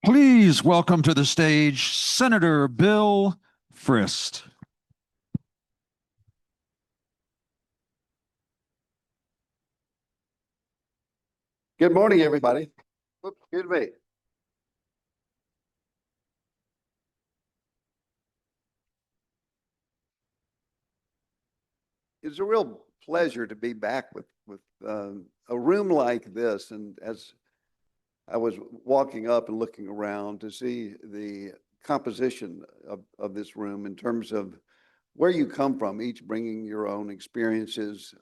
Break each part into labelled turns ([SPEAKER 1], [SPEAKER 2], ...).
[SPEAKER 1] Please welcome to the stage Senator Bill Frist.
[SPEAKER 2] Good morning, everybody. Excuse me. It's a real pleasure to be back with a room like this. And as I was walking up and looking around to see the composition of this room in terms of where you come from, each bringing your own experiences,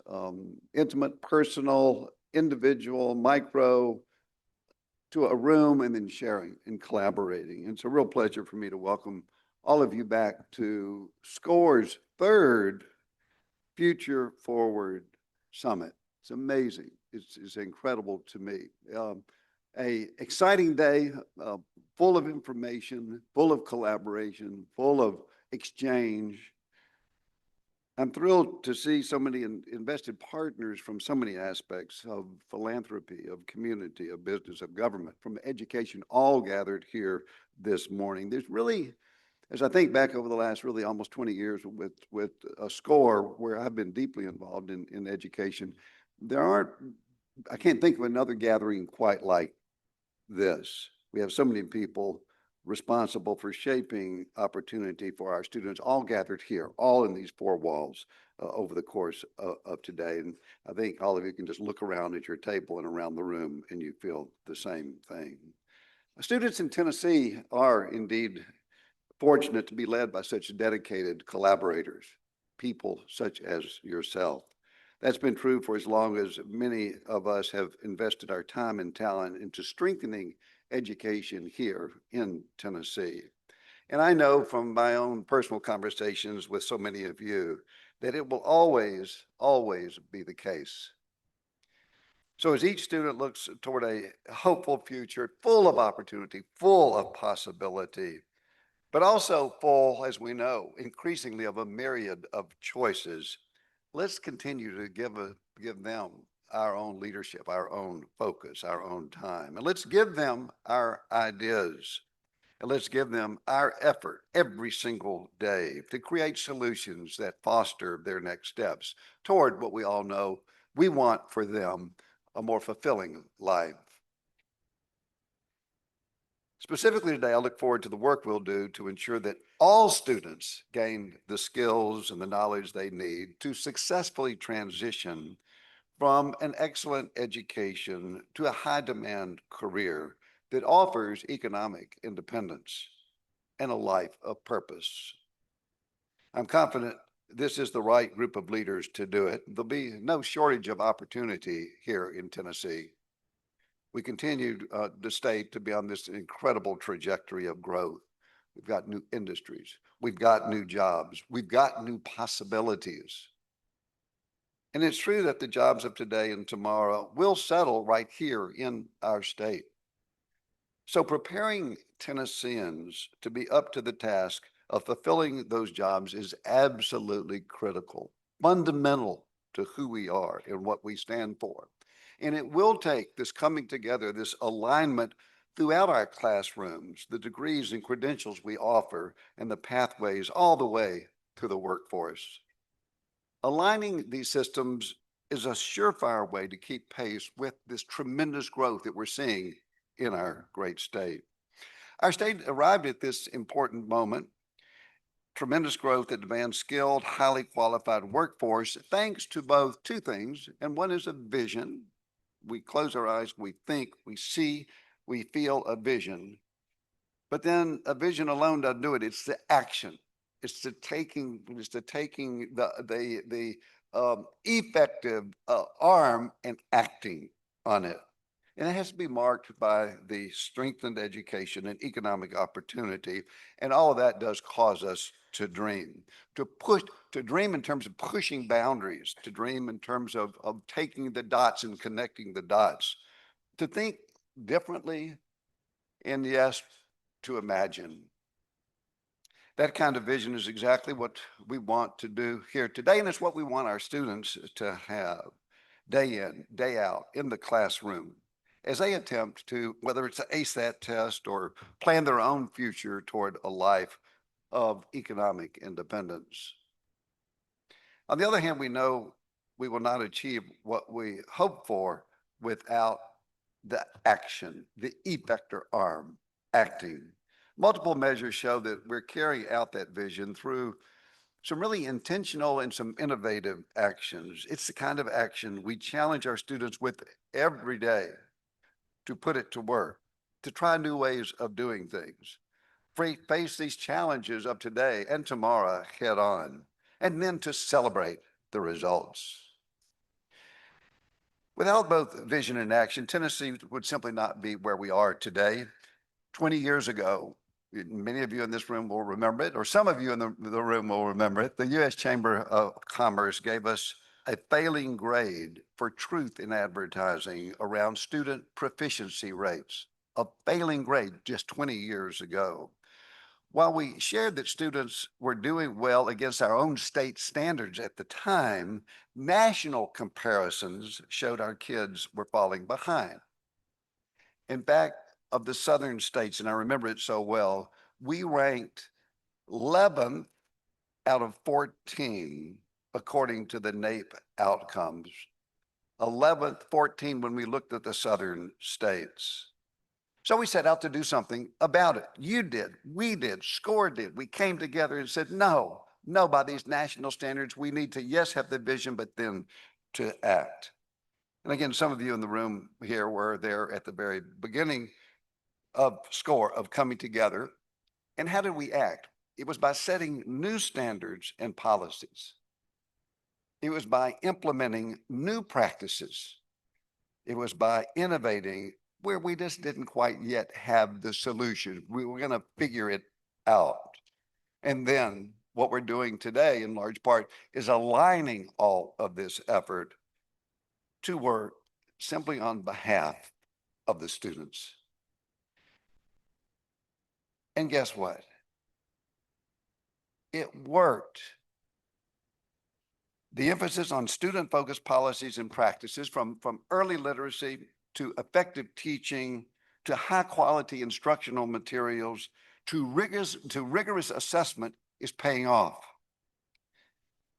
[SPEAKER 2] intimate, personal, individual, micro, to a room, and then sharing and collaborating. And it's a real pleasure for me to welcome all of you back to SCORE's third Future Forward Summit. It's amazing. It's incredible to me. A exciting day, full of information, full of collaboration, full of exchange. I'm thrilled to see so many invested partners from so many aspects of philanthropy, of community, of business, of government, from education, all gathered here this morning. There's really, as I think back over the last really almost 20 years with a SCORE where I've been deeply involved in education, I can't think of another gathering quite like this. We have so many people responsible for shaping opportunity for our students, all gathered here, all in these four walls over the course of today. And I think all of you can just look around at your table and around the room and you feel the same thing. Students in Tennessee are indeed fortunate to be led by such dedicated collaborators, people such as yourself. That's been true for as long as many of us have invested our time and talent into strengthening education here in Tennessee. And I know from my own personal conversations with so many of you that it will always, always be the case. So as each student looks toward a hopeful future, full of opportunity, full of possibility, but also full, as we know, increasingly of a myriad of choices, let's continue to give them our own leadership, our own focus, our own time. And let's give them our ideas. And let's give them our effort every single day to create solutions that foster their next steps toward what we all know we want for them, a more fulfilling life. Specifically today, I look forward to the work we'll do to ensure that all students gain the skills and the knowledge they need to successfully transition from an excellent education to a high-demand career that offers economic independence and a life of purpose. I'm confident this is the right group of leaders to do it. There'll be no shortage of opportunity here in Tennessee. We continue the state to be on this incredible trajectory of growth. We've got new industries. We've got new jobs. We've got new possibilities. And it's true that the jobs of today and tomorrow will settle right here in our state. So preparing Tennesseans to be up to the task of fulfilling those jobs is absolutely critical, fundamental to who we are and what we stand for. And it will take this coming together, this alignment throughout our classrooms, the degrees and credentials we offer, and the pathways all the way to the workforce. Aligning these systems is a surefire way to keep pace with this tremendous growth that we're seeing in our great state. Our state arrived at this important moment, tremendous growth that demands skilled, highly qualified workforce, thanks to both two things, and one is a vision. We close our eyes, we think, we see, we feel a vision, but then a vision alone doesn't do it. It's the action. It's the taking the effective arm and acting on it. And it has to be marked by the strengthened education and economic opportunity. And all of that does cause us to dream, to dream in terms of pushing boundaries, to dream in terms of taking the dots and connecting the dots, to think differently, and yes, to imagine. That kind of vision is exactly what we want to do here today, and it's what we want our students to have day in, day out in the classroom. as they attempt to, whether it's to ace that test or plan their own future toward a life of economic independence. On the other hand, we know we will not achieve what we hope for without the action, the effector arm, acting. Multiple measures show that we're carrying out that vision through some really intentional and some innovative actions. It's the kind of action we challenge our students with every day to put it to work, to try new ways of doing things, face these challenges of today and tomorrow head on, and then to celebrate the results. Without both vision and action, Tennessee would simply not be where we are today. 20 years ago, many of you in this room will remember it, or some of you in the room will remember it. The U.S. Chamber of Commerce gave us a failing grade for truth in advertising around student proficiency rates, a failing grade just 20 years ago. While we shared that students were doing well against our own state standards at the time, national comparisons showed our kids were falling behind. In fact, of the southern states, and I remember it so well, we ranked 11th out of 14 according to the NAEP outcomes. 11th, 14 when we looked at the southern states. So we set out to do something about it. You did, we did, SCORE did. We came together and said, no, by these national standards, we need to, yes, have the vision, but then to act. And again, some of you in the room here were there at the very beginning of SCORE, of coming together. And how did we act? It was by setting new standards and policies. It was by implementing new practices. It was by innovating where we just didn't quite yet have the solution. We were going to figure it out. And then what we're doing today, in large part, is aligning all of this effort to work simply on behalf of the students. And guess what? It worked. The emphasis on student-focused policies and practices from early literacy to effective teaching, to high-quality instructional materials, to rigorous assessment is paying off.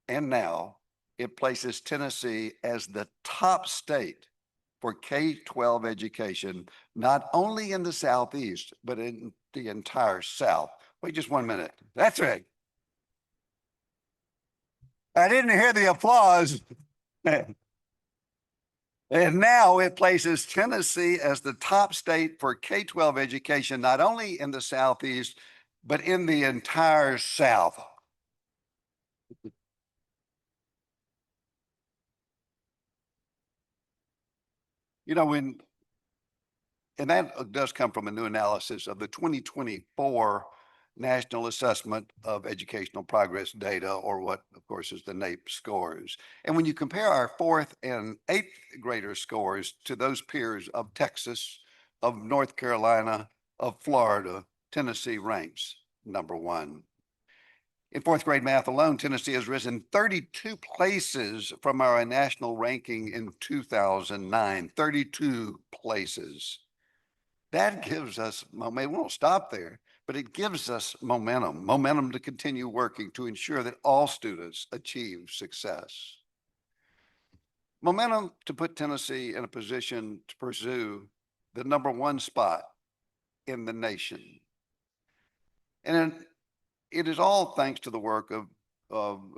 [SPEAKER 2] And now it places Tennessee as the top state for K-12 education, not only in the Southeast, but in the entire South. Wait just 1 minute. That's right. I didn't hear the applause. And now it places Tennessee as the top state for K-12 education, not only in the Southeast, but in the entire South. You know, and that does come from a new analysis of the 2024 National Assessment of Educational Progress Data, or what, of course, is the NAEP scores. And when you compare our 4th and 8th grader scores to those peers of Texas, of North Carolina, of Florida, Tennessee ranks #1. In 4th grade math alone, Tennessee has risen 32 places from our national ranking in 2009, 32 places. That gives us, we won't stop there, but it gives us momentum to continue working to ensure that all students achieve success. Momentum to put Tennessee in a position to pursue the #1 spot in the nation. And it is all thanks to the work of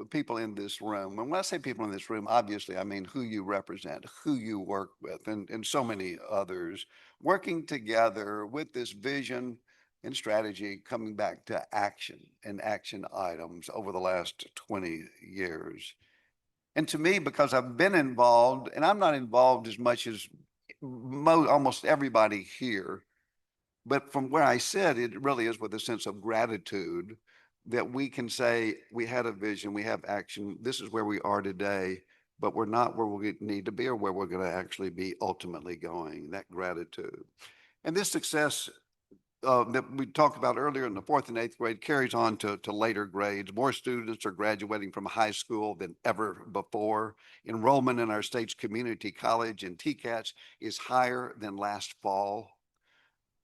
[SPEAKER 2] people in this room. And when I say people in this room, obviously, I mean who you represent, who you work with, and so many others, working together with this vision and strategy, coming back to action and action items over the last 20 years. And to me, because I've been involved, and I'm not involved as much as almost everybody here, but from where I sit, it really is with a sense of gratitude that we can say we had a vision, we have action, this is where we are today, but we're not where we need to be or where we're going to actually be ultimately going, that gratitude. And this success that we talked about earlier in the 4th and 8th grade carries on to later grades. More students are graduating from high school than ever before. Enrollment in our state's community college and TCATs is higher than last fall.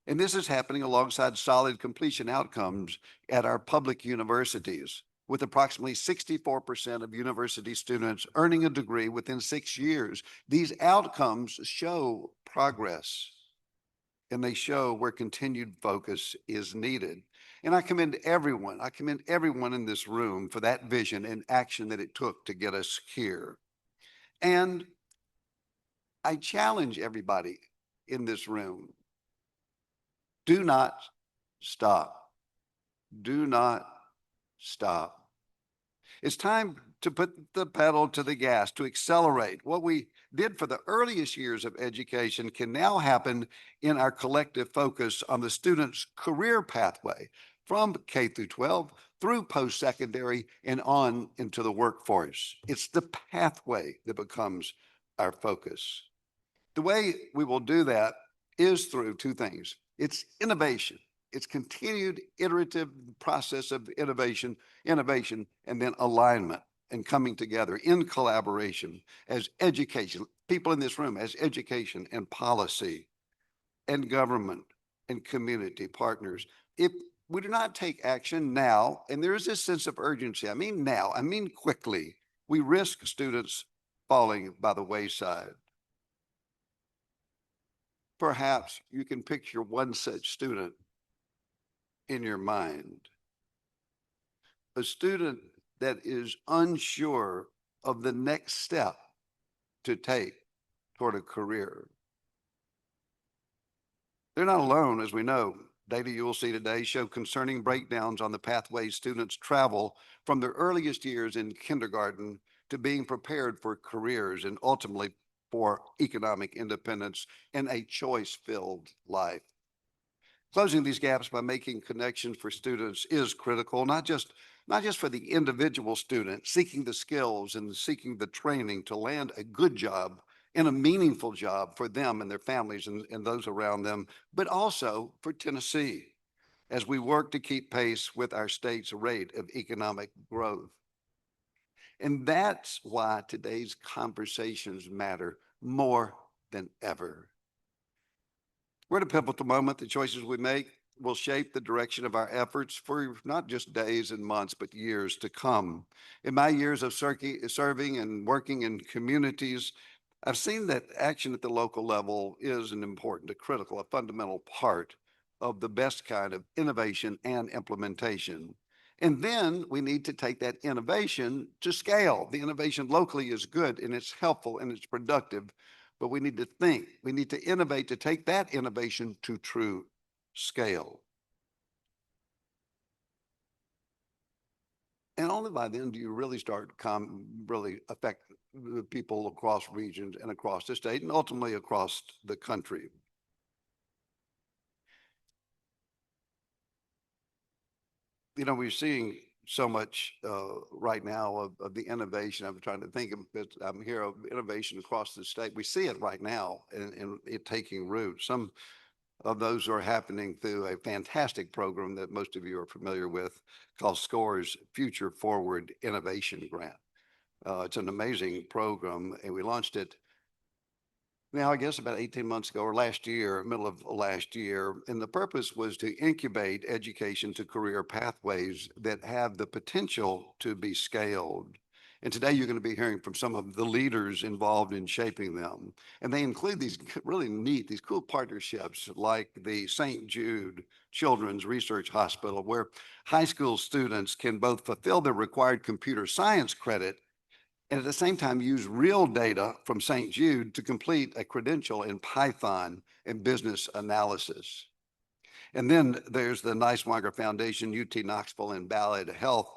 [SPEAKER 2] And this is happening alongside solid completion outcomes at our public universities, with approximately 64% of university students earning a degree within 6 years. These outcomes show progress, and they show where continued focus is needed. And I commend everyone in this room for that vision and action that it took to get us here. And I challenge everybody in this room, do not stop. Do not stop. It's time to put the pedal to the gas, to accelerate. What we did for the earliest years of education can now happen in our collective focus on the student's career pathway from K through 12 through post-secondary and on into the workforce. It's the pathway that becomes our focus. The way we will do that is through two things. It's innovation. It's continued iterative process of innovation, and then alignment and coming together in collaboration as education, people in this room, as education and policy and government and community partners. If we do not take action now, and there is this sense of urgency, I mean now, I mean quickly, we risk students falling by the wayside. Perhaps you can picture one such student in your mind. A student that is unsure of the next step to take toward a career. They're not alone, as we know. Data you will see today show concerning breakdowns on the pathways students travel from their earliest years in kindergarten to being prepared for careers and ultimately for economic independence and a choice-filled life. Closing these gaps by making connections for students is critical, not just for the individual student seeking the skills and seeking the training to land a good job and a meaningful job for them and their families and those around them, but also for Tennessee as we work to keep pace with our state's rate of economic growth. And that's why today's conversations matter more than ever. We're at a pivotal moment. The choices we make will shape the direction of our efforts for not just days and months, but years to come. In my years of serving and working in communities, I've seen that action at the local level is an important, a critical, a fundamental part of the best kind of innovation and implementation. And then we need to take that innovation to scale. The innovation locally is good and it's helpful and it's productive, but we need to think, we need to innovate to take that innovation to true scale. And only by then do you really start really affect the people across regions and across the state and ultimately across the country. You know, we're seeing so much right now of the innovation. I'm trying to think of it. I'm here of innovation across the state. We see it right now and it taking root. Some of those are happening through a fantastic program that most of you are familiar with called SCORE's Future Forward Innovation Grant. It's an amazing program, and we launched it now, I guess about 18 months ago or last year, middle of last year. And the purpose was to incubate education to career pathways that have the potential to be scaled. And today you're going to be hearing from some of the leaders involved in shaping them. And they include these really neat, these cool partnerships like the St. Jude Children's Research Hospital, where high school students can both fulfill their required computer science credit and at the same time use real data from St. Jude to complete a credential in Python and business analysis. And then there's the Neiswanger Foundation, UT Knoxville, and Ballad Health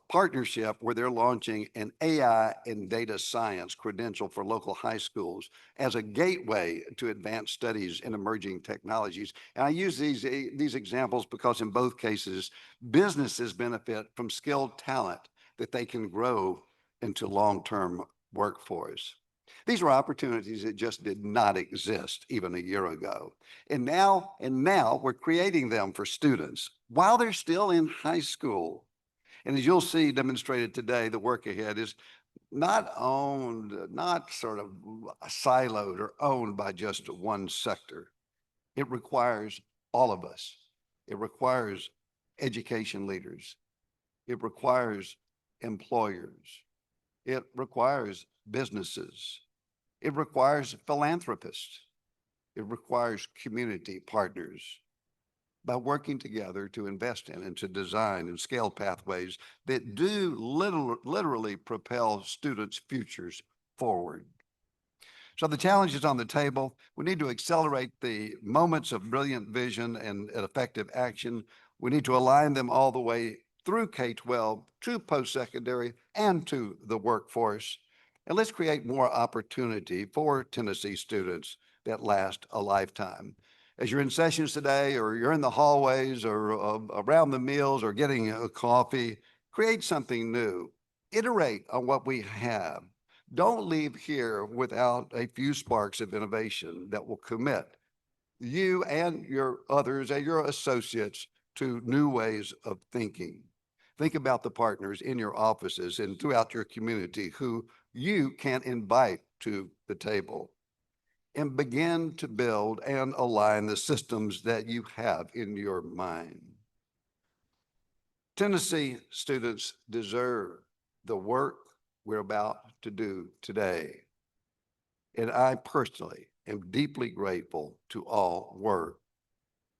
[SPEAKER 2] partnership where they're launching an AI and data science credential for local high schools as a gateway to advanced studies in emerging technologies. And I use these examples because in both cases, businesses benefit from skilled talent that they can grow into long-term workforce. These are opportunities that just did not exist even a year ago. And now we're creating them for students while they're still in high school. And as you'll see demonstrated today, the work ahead is not owned, not sort of siloed or owned by just one sector. It requires all of us. It requires education leaders. It requires employers. It requires businesses. It requires philanthropists. It requires community partners. By working together to invest in and to design and scale pathways that do literally propel students' futures forward. So the challenge is on the table. We need to accelerate the moments of brilliant vision and effective action. We need to align them all the way through K-12 to post-secondary and to the workforce. And let's create more opportunity for Tennessee students that last a lifetime. As you're in sessions today, or you're in the hallways, or around the meals, or getting a coffee, create something new. Iterate on what we have. Don't leave here without a few sparks of innovation that will commit you and your others and your associates to new ways of thinking. Think about the partners in your offices and throughout your community who you can invite to the table, and begin to build and align the systems that you have in your mind. Tennessee students deserve the work we're about to do today. And I personally am deeply grateful to all work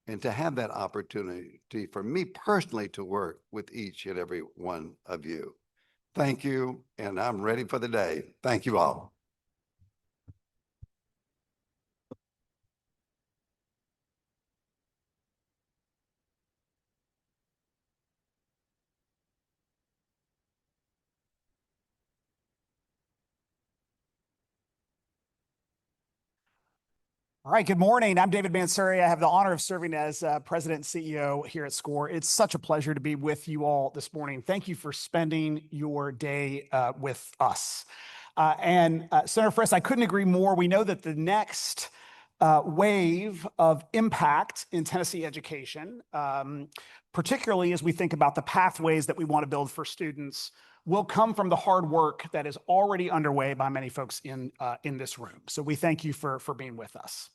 [SPEAKER 2] and to have that opportunity for me personally to work with each and every one of you. Thank you, and I'm ready for the day. Thank you all.
[SPEAKER 3] All right, good morning. I'm David Mansouri. I have the honor of serving as President and CEO here at SCORE. It's such a pleasure to be with you all this morning. Thank you for spending your day with us. Senator Frist, I couldn't agree more. We know that the next wave of impact in Tennessee education, particularly as we think about the pathways that we want to build for students, will come from the hard work that is already underway by many folks in this room. So we thank you for being with us.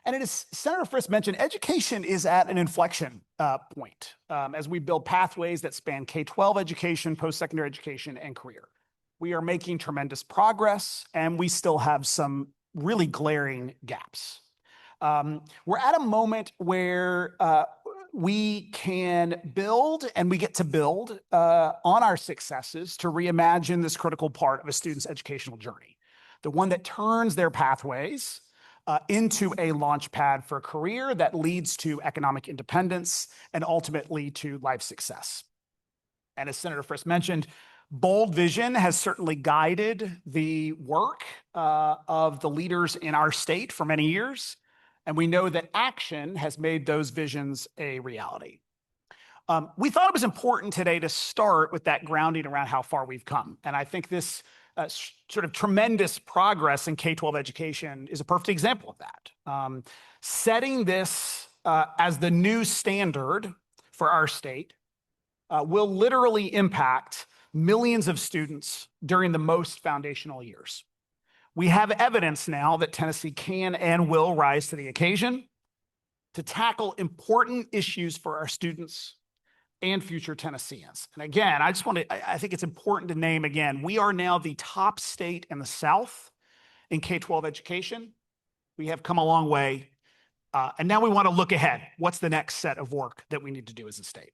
[SPEAKER 3] And as Senator Frist mentioned, education is at an inflection point as we build pathways that span K-12 education, post-secondary education, and career. We are making tremendous progress, and we still have some really glaring gaps. We're at a moment where we can build, and we get to build on our successes to reimagine this critical part of a student's educational journey, the one that turns their pathways into a launch pad for a career that leads to economic independence and ultimately to life success. And as Senator Frist mentioned, bold vision has certainly guided the work of the leaders in our state for many years. And we know that action has made those visions a reality. We thought it was important today to start with that grounding around how far we've come. And I think this sort of tremendous progress in K-12 education is a perfect example of that. Setting this as the new standard for our state will literally impact millions of students during the most foundational years. We have evidence now that Tennessee can and will rise to the occasion to tackle important issues for our students and future Tennesseans. And again, I think it's important to name again, we are now the top state in the South in K-12 education. We have come a long way. And now we want to look ahead. What's the next set of work that we need to do as a state?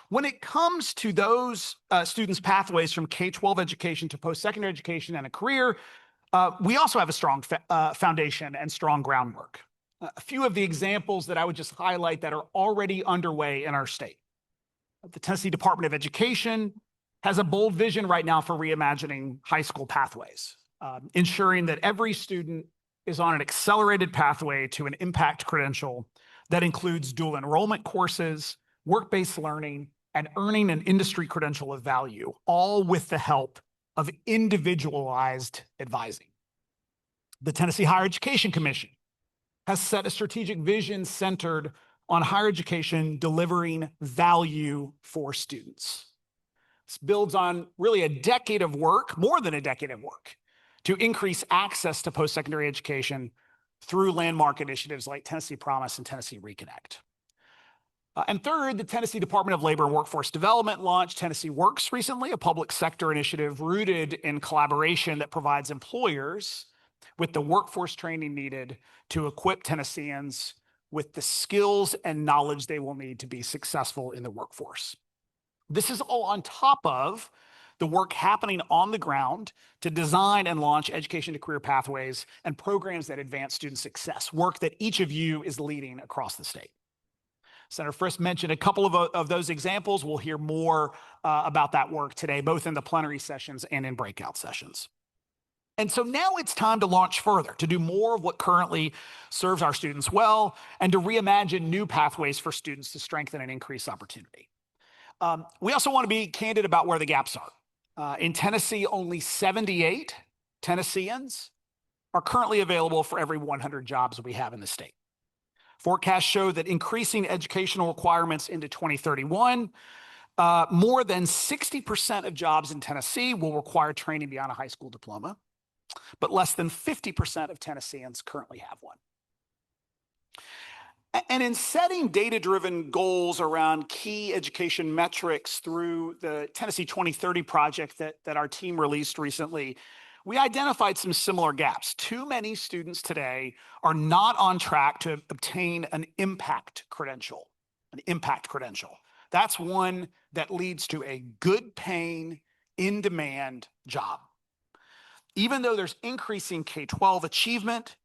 [SPEAKER 3] When it comes to those students' pathways from K-12 education to post-secondary education and a career, we also have a strong foundation and strong groundwork. A few of the examples that I would just highlight that are already underway in our state. The Tennessee Department of Education has a bold vision right now for reimagining high school pathways, ensuring that every student is on an accelerated pathway to an impact credential that includes dual enrollment courses, work-based learning, and earning an industry credential of value, all with the help of individualized advising. The Tennessee Higher Education Commission has set a strategic vision centered on higher education delivering value for students. This builds on really a decade of work, more than a decade of work, to increase access to post-secondary education through landmark initiatives like Tennessee Promise and Tennessee Reconnect. And third, the Tennessee Department of Labor and Workforce Development launched Tennessee Works recently, a public sector initiative rooted in collaboration that provides employers with the workforce training needed to equip Tennesseans with the skills and knowledge they will need to be successful in the workforce. This is all on top of the work happening on the ground to design and launch education to career pathways and programs that advance student success, work that each of you is leading across the state. Senator Frist mentioned a couple of those examples. We'll hear more about that work today, both in the plenary sessions and in breakout sessions. And so now it's time to launch further, to do more of what currently serves our students well, and to reimagine new pathways for students to strengthen and increase opportunity. We also want to be candid about where the gaps are. In Tennessee, only 78 Tennesseans are currently available for every 100 jobs we have in the state. Forecasts show that increasing educational requirements into 2031, more than 60% of jobs in Tennessee will require training beyond a high school diploma, but less than 50% of Tennesseans currently have one. And in setting data-driven goals around key education metrics through the Tennessee 2030 project that our team released recently, we identified some similar gaps. Too many students today are not on track to obtain an impact credential. That's one that leads to a good paying, in-demand job. Even though there's increasing K-12 achievement,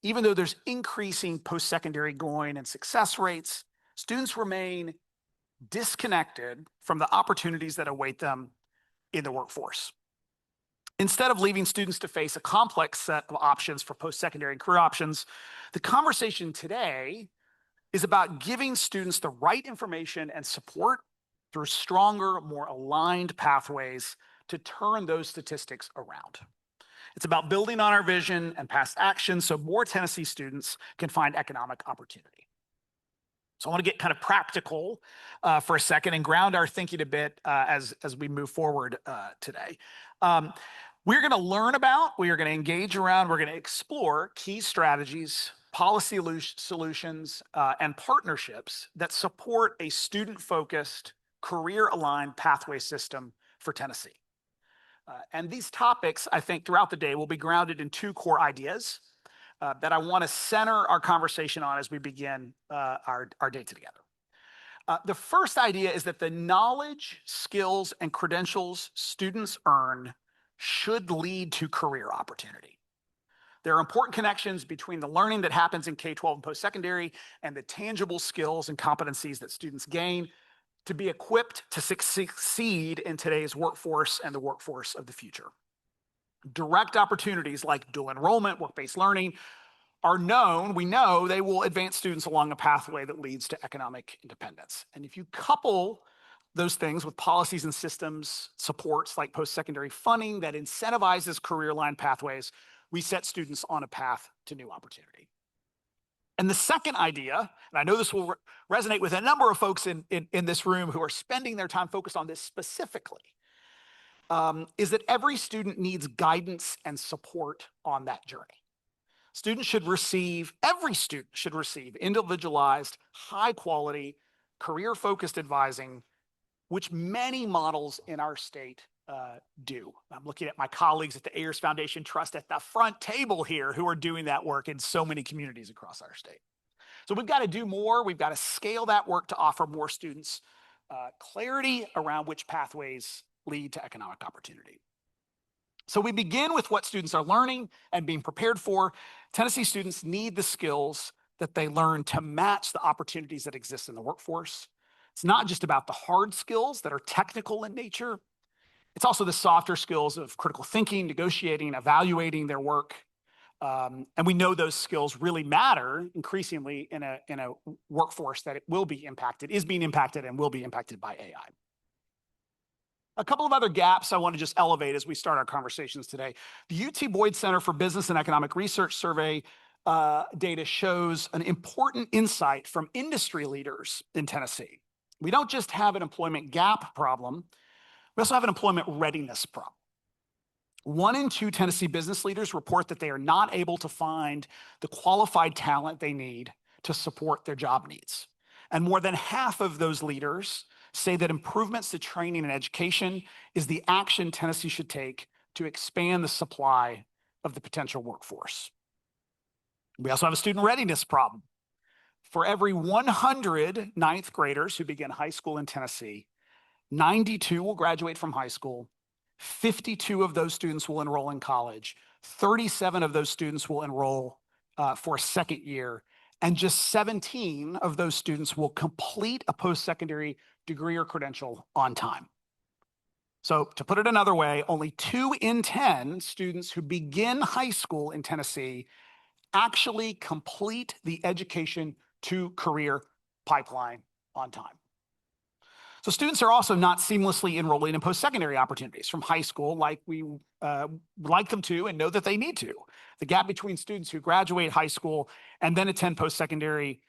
[SPEAKER 3] even though there's increasing post-secondary going and success rates, students remain disconnected from the opportunities that await them in the workforce. Instead of leaving students to face a complex set of options for post-secondary and career options, the conversation today is about giving students the right information and support through stronger, more aligned pathways to turn those statistics around. It's about building on our vision and past action so more Tennessee students can find economic opportunity. So I want to get kind of practical for a second and ground our thinking a bit as we move forward today. We're going to learn about, we are going to engage around, we're going to explore key strategies, policy solutions, and partnerships that support a student-focused, career-aligned pathway system for Tennessee. And these topics, I think, throughout the day will be grounded in two core ideas that I want to center our conversation on as we begin our day together. The first idea is that the knowledge, skills, and credentials students earn should lead to career opportunity. There are important connections between the learning that happens in K-12 and post-secondary and the tangible skills and competencies that students gain to be equipped to succeed in today's workforce and the workforce of the future. Direct opportunities like dual enrollment, work-based learning are known, we know they will advance students along a pathway that leads to economic independence. And if you couple those things with policies and systems supports like post-secondary funding that incentivizes career-aligned pathways, we set students on a path to new opportunity. And the second idea, and I know this will resonate with a number of folks in this room who are spending their time focused on this specifically, is that every student needs guidance and support on that journey. Every student should receive individualized, high-quality, career-focused advising, which many models in our state do. I'm looking at my colleagues at the Ayers Foundation Trust at the front table here who are doing that work in so many communities across our state. So we've got to do more. We've got to scale that work to offer more students clarity around which pathways lead to economic opportunity. So we begin with what students are learning and being prepared for. Tennessee students need the skills that they learn to match the opportunities that exist in the workforce. It's not just about the hard skills that are technical in nature. It's also the softer skills of critical thinking, negotiating, evaluating their work. And we know those skills really matter increasingly in a workforce that it will be impacted, is being impacted, and will be impacted by AI. A couple of other gaps I want to just elevate as we start our conversations today. The UT Boyd Center for Business and Economic Research survey data shows an important insight from industry leaders in Tennessee. We don't just have an employment gap problem, we also have an employment readiness problem. 1 in 2 Tennessee business leaders report that they are not able to find the qualified talent they need to support their job needs. And more than half of those leaders say that improvements to training and education is the action Tennessee should take to expand the supply of the potential workforce. We also have a student readiness problem. For every 100 ninth graders who begin high school in Tennessee, 92 will graduate from high school, 52 of those students will enroll in college, 37 of those students will enroll for a second year, and just 17 of those students will complete a post-secondary degree or credential on time. So to put it another way, only 2 in 10 students who begin high school in Tennessee actually complete the education to career pipeline on time. So students are also not seamlessly enrolling in post-secondary opportunities from high school like we like them to and know that they need to. The gap between students who graduate high school and then attend post-secondary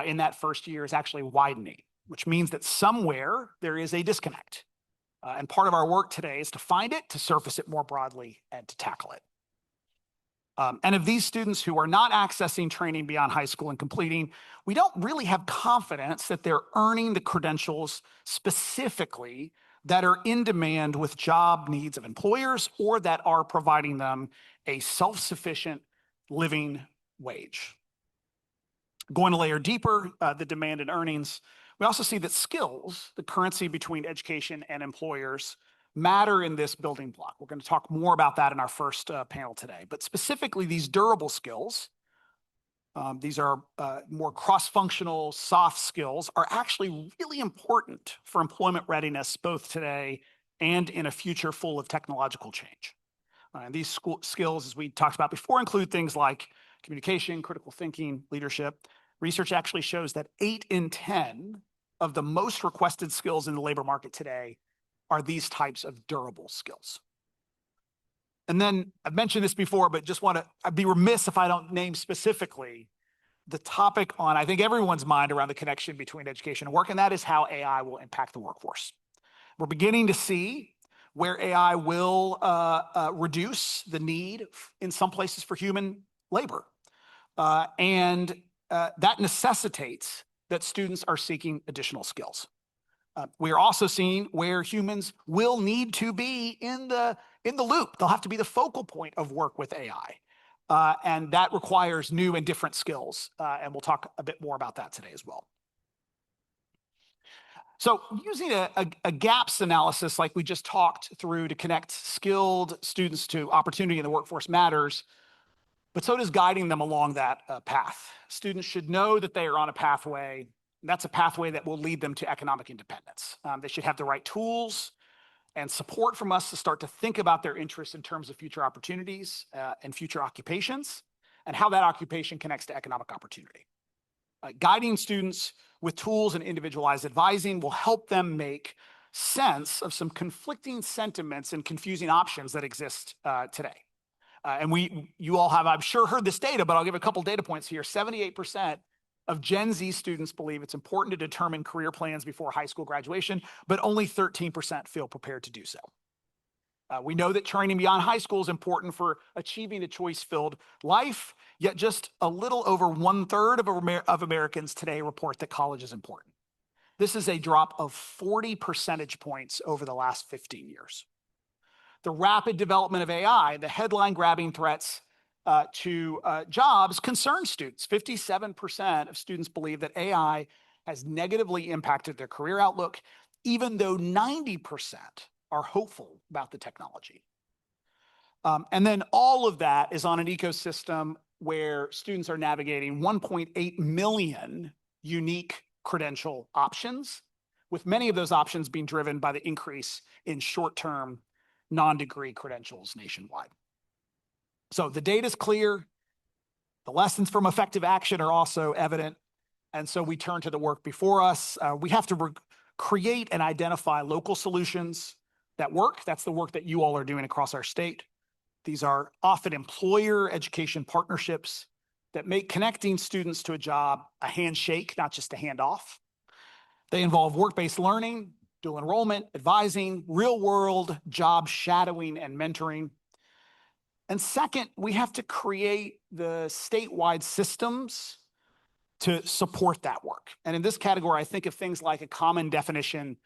[SPEAKER 3] in that first year is actually widening, which means that somewhere there is a disconnect. And part of our work today is to find it, to surface it more broadly, and to tackle it. And of these students who are not accessing training beyond high school and completing, we don't really have confidence that they're earning the credentials specifically that are in demand with job needs of employers or that are providing them a self-sufficient living wage. Going a layer deeper, the demand and earnings, we also see that skills, the currency between education and employers, matter in this building block. We're going to talk more about that in our first panel today. But specifically, these durable skills, these are more cross-functional, soft skills, are actually really important for employment readiness, both today and in a future full of technological change. And these skills, as we talked about before, include things like communication, critical thinking, leadership. Research actually shows that 8 in 10 of the most requested skills in the labor market today are these types of durable skills. And then I've mentioned this before, but I'd be remiss if I don't name specifically the topic on, I think, everyone's mind around the connection between education and work, and that is how AI will impact the workforce. We're beginning to see where AI will reduce the need in some places for human labor. And that necessitates that students are seeking additional skills. We are also seeing where humans will need to be in the loop. They'll have to be the focal point of work with AI. And that requires new and different skills. And we'll talk a bit more about that today as well. So using a gaps analysis like we just talked through to connect skilled students to opportunity in the workforce matters, but so does guiding them along that path. Students should know that they are on a pathway. That's a pathway that will lead them to economic independence. They should have the right tools and support from us to start to think about their interests in terms of future opportunities and future occupations and how that occupation connects to economic opportunity. Guiding students with tools and individualized advising will help them make sense of some conflicting sentiments and confusing options that exist today. And you all have, I'm sure, heard this data, but I'll give a couple data points here. 78% of Gen Z students believe it's important to determine career plans before high school graduation, but only 13% feel prepared to do so. We know that training beyond high school is important for achieving a choice-filled life, yet just a little over 1/3 of Americans today report that college is important. This is a drop of 40 percentage points over the last 15 years. The rapid development of AI, the headline-grabbing threats to jobs concern students. 57% of students believe that AI has negatively impacted their career outlook, even though 90% are hopeful about the technology. And then all of that is on an ecosystem where students are navigating 1.8 million unique credential options, with many of those options being driven by the increase in short-term non-degree credentials nationwide. So the data is clear. The lessons from effective action are also evident. And so we turn to the work before us. We have to create and identify local solutions that work. That's the work that you all are doing across our state. These are often employer education partnerships that make connecting students to a job a handshake, not just a handoff. They involve work-based learning, dual enrollment, advising, real-world job shadowing and mentoring. And second, we have to create the statewide systems to support that work. And in this category, I think of things like a common definition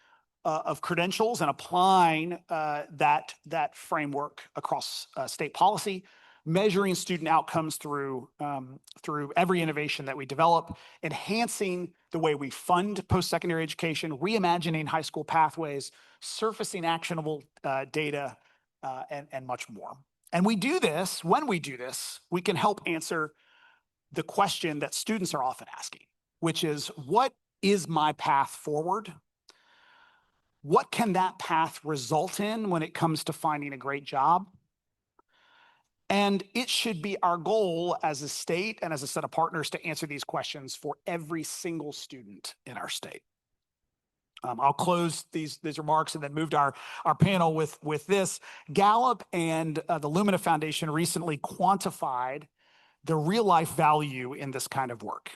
[SPEAKER 3] of credentials and applying that framework across state policy, measuring student outcomes through every innovation that we develop, enhancing the way we fund post-secondary education, reimagining high school pathways, surfacing actionable data, and much more. And we do this, when we do this, we can help answer the question that students are often asking, which is, what is my path forward? What can that path result in when it comes to finding a great job? And it should be our goal as a state and as a set of partners to answer these questions for every single student in our state. I'll close these remarks and then move to our panel with this. Gallup and the Lumina Foundation recently quantified the real life value in this kind of work.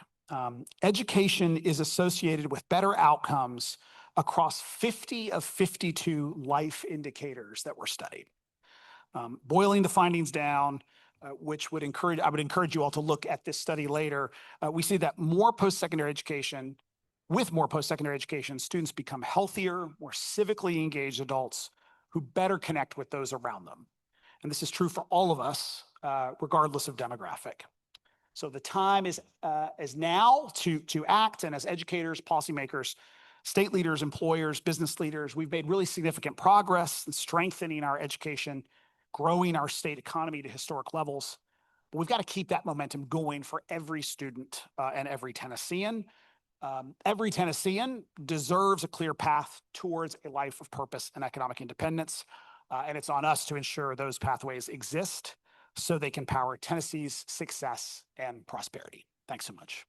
[SPEAKER 3] Education is associated with better outcomes across 50 of 52 life indicators that were studied. Boiling the findings down, I would encourage you all to look at this study later. We see that with more post-secondary education, students become healthier, more civically engaged adults who better connect with those around them. And this is true for all of us, regardless of demographic. So the time is now to act, and as educators, policymakers, state leaders, employers, business leaders, we've made really significant progress in strengthening our education, growing our state economy to historic levels. But we've got to keep that momentum going for every student and every Tennessean. Every Tennessean deserves a clear path towards a life of purpose and economic independence. And it's on us to ensure those pathways exist so they can power Tennessee's success and prosperity. Thanks so much.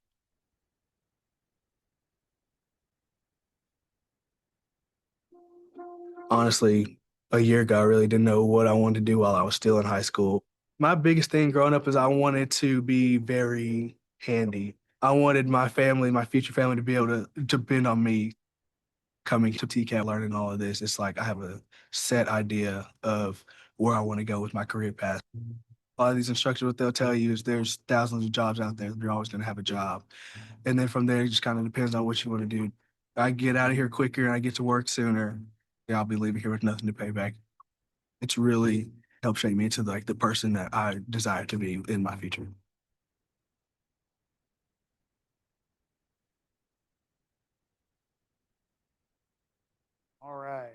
[SPEAKER 4] Honestly, a year ago, I really didn't know what I wanted to do while I was still in high school. My biggest thing growing up is I wanted to be very handy. I wanted my family, my future family, to be able to depend on me coming to TCAP, learning all of this. It's like I have a set idea of where I want to go with my career path. A lot of these instructors, what they'll tell you is there's thousands of jobs out there. You're always going to have a job. And then from there, it just kind of depends on what you want to do. I get out of here quicker and I get to work sooner. Yeah, I'll be leaving here with nothing to pay back. It's really helped shape me into the person that I desire to be in my future.
[SPEAKER 3] All right.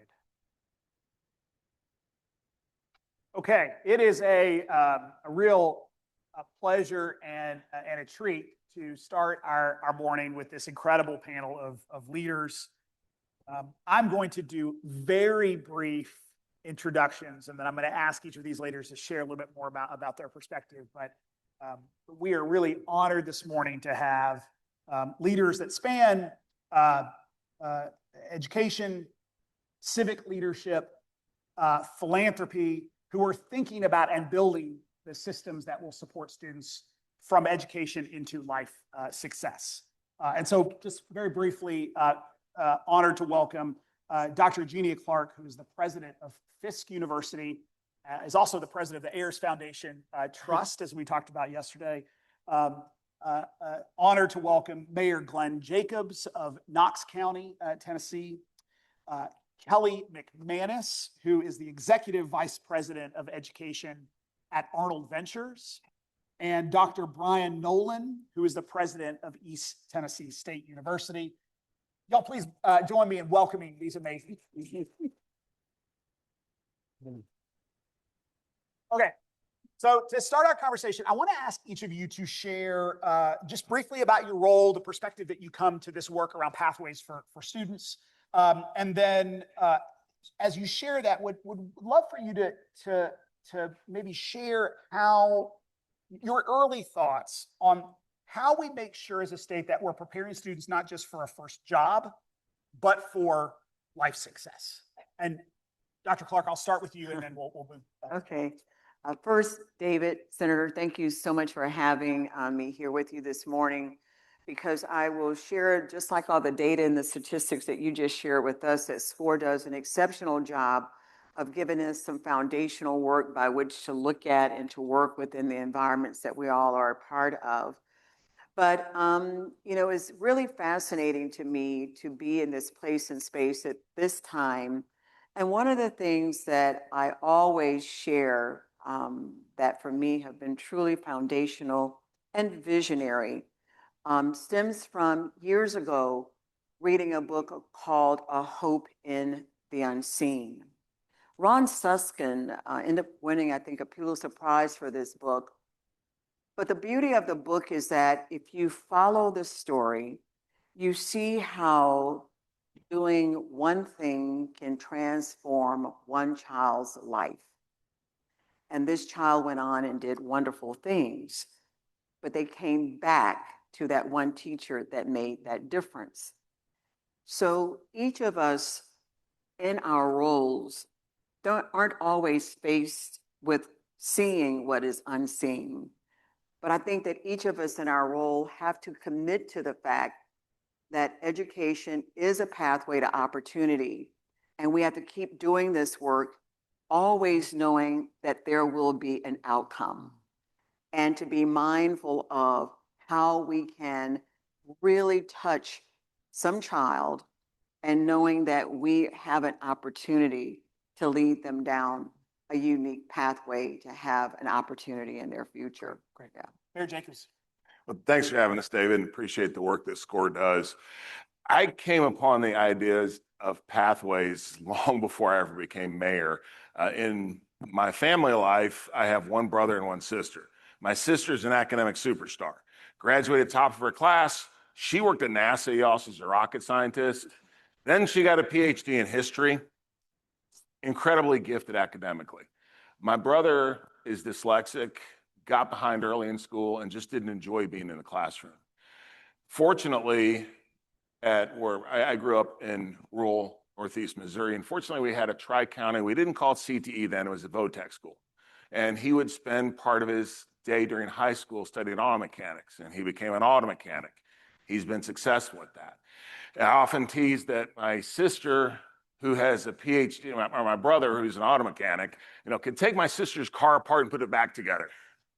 [SPEAKER 3] Okay, it is a real pleasure and a treat to start our morning with this incredible panel of leaders. I'm going to do very brief introductions, and then I'm going to ask each of these leaders to share a little bit more about their perspective. But we are really honored this morning to have leaders that span education, civic leadership, philanthropy, who are thinking about and building the systems that will support students from education into life success. And so just very briefly, honored to welcome Dr. Agenia Clark, who is the president of Fisk University, is also the president of the Ayers Foundation Trust, as we talked about yesterday. Honored to welcome Mayor Glenn Jacobs of Knox County, Tennessee. Kelly McManus, who is the executive vice president of education at Arnold Ventures, and Dr. Brian Noland, who is the president of East Tennessee State University. Y'all please join me in welcoming these amazing. Okay, so to start our conversation, I want to ask each of you to share just briefly about your role, the perspective that you come to this work around pathways for students. And then as you share that, would love for you to maybe share how your early thoughts on how we make sure as a state that we're preparing students not just for a first job, but for life success. And Dr. Clark, I'll start with you and then we'll move back.
[SPEAKER 5] Okay. First, David, Senator, thank you so much for having me here with you this morning, because I will share, just like all the data and the statistics that you just shared with us, that SCORE does an exceptional job of giving us some foundational work by which to look at and to work within the environments that we all are a part of. But, it's really fascinating to me to be in this place and space at this time. And one of the things that I always share that for me have been truly foundational and visionary stems from years ago reading a book called A Hope in the Unseen. Ron Susskind ended up winning, I think, a Pulitzer Prize for this book. But the beauty of the book is that if you follow the story, you see how doing one thing can transform one child's life. And this child went on and did wonderful things, but they came back to that one teacher that made that difference. So each of us in our roles aren't always faced with seeing what is unseen. But I think that each of us in our role have to commit to the fact that education is a pathway to opportunity. And we have to keep doing this work, always knowing that there will be an outcome, and to be mindful of how we can really touch some child and knowing that we have an opportunity to lead them down a unique pathway to have an opportunity in their future.
[SPEAKER 3] Great.
[SPEAKER 5] Yeah.
[SPEAKER 3] Mayor Jacobs.
[SPEAKER 6] Well, thanks for having us, David, and appreciate the work that SCORE does. I came upon the ideas of pathways long before I ever became mayor. In my family life, I have one brother and one sister. My sister's an academic superstar, graduated top of her class. She worked at NASA, y'all. She's a rocket scientist. Then she got a PhD in history, incredibly gifted academically. My brother is dyslexic, got behind early in school, and just didn't enjoy being in the classroom. Fortunately, at where I grew up in rural Northeast Missouri, and fortunately we had a tri-county, we didn't call it CTE then, it was a VOTEC school. And he would spend part of his day during high school studying auto mechanics, and he became an auto mechanic. He's been successful at that. And I often tease that my sister, who has a PhD, or my brother, who's an auto mechanic, can take my sister's car apart and put it back together.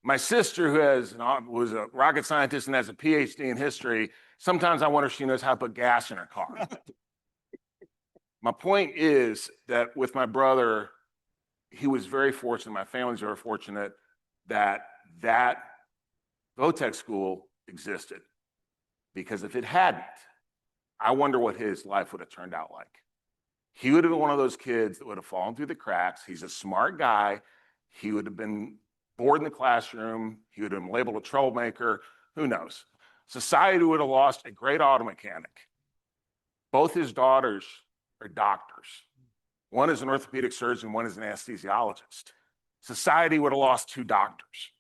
[SPEAKER 6] My sister, who was a rocket scientist and has a PhD in history, sometimes I wonder if she knows how to put gas in her car. My point is that with my brother, he was very fortunate, my family's very fortunate that VOTEC school existed. Because if it hadn't, I wonder what his life would have turned out like. He would have been one of those kids that would have fallen through the cracks. He's a smart guy. He would have been bored in the classroom. He would have been labeled a troublemaker. Who knows? Society would have lost a great auto mechanic. Both his daughters are doctors. One is an orthopedic surgeon, one is an anesthesiologist. Society would have lost 2 doctors.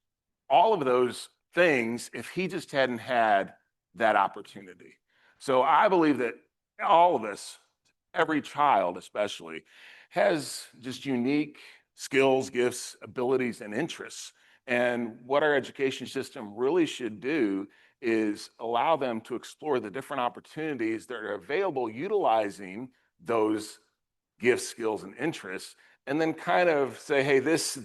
[SPEAKER 6] All of those things if he just hadn't had that opportunity. So I believe that all of us, every child especially, has just unique skills, gifts, abilities, and interests. And what our education system really should do is allow them to explore the different opportunities that are available utilizing those gifts, skills, and interests, and then kind of say, hey, this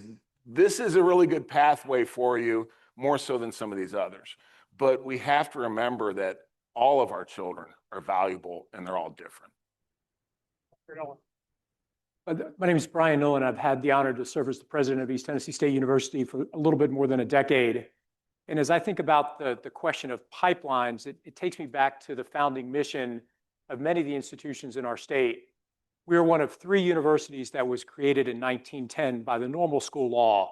[SPEAKER 6] is a really good pathway for you, more so than some of these others. But we have to remember that all of our children are valuable and they're all different.
[SPEAKER 7] My name is Brian Noland. I've had the honor to serve as the president of East Tennessee State University for a little bit more than a decade. And as I think about the question of pipelines, it takes me back to the founding mission of many of the institutions in our state. We are one of 3 universities that was created in 1910 by the normal school law,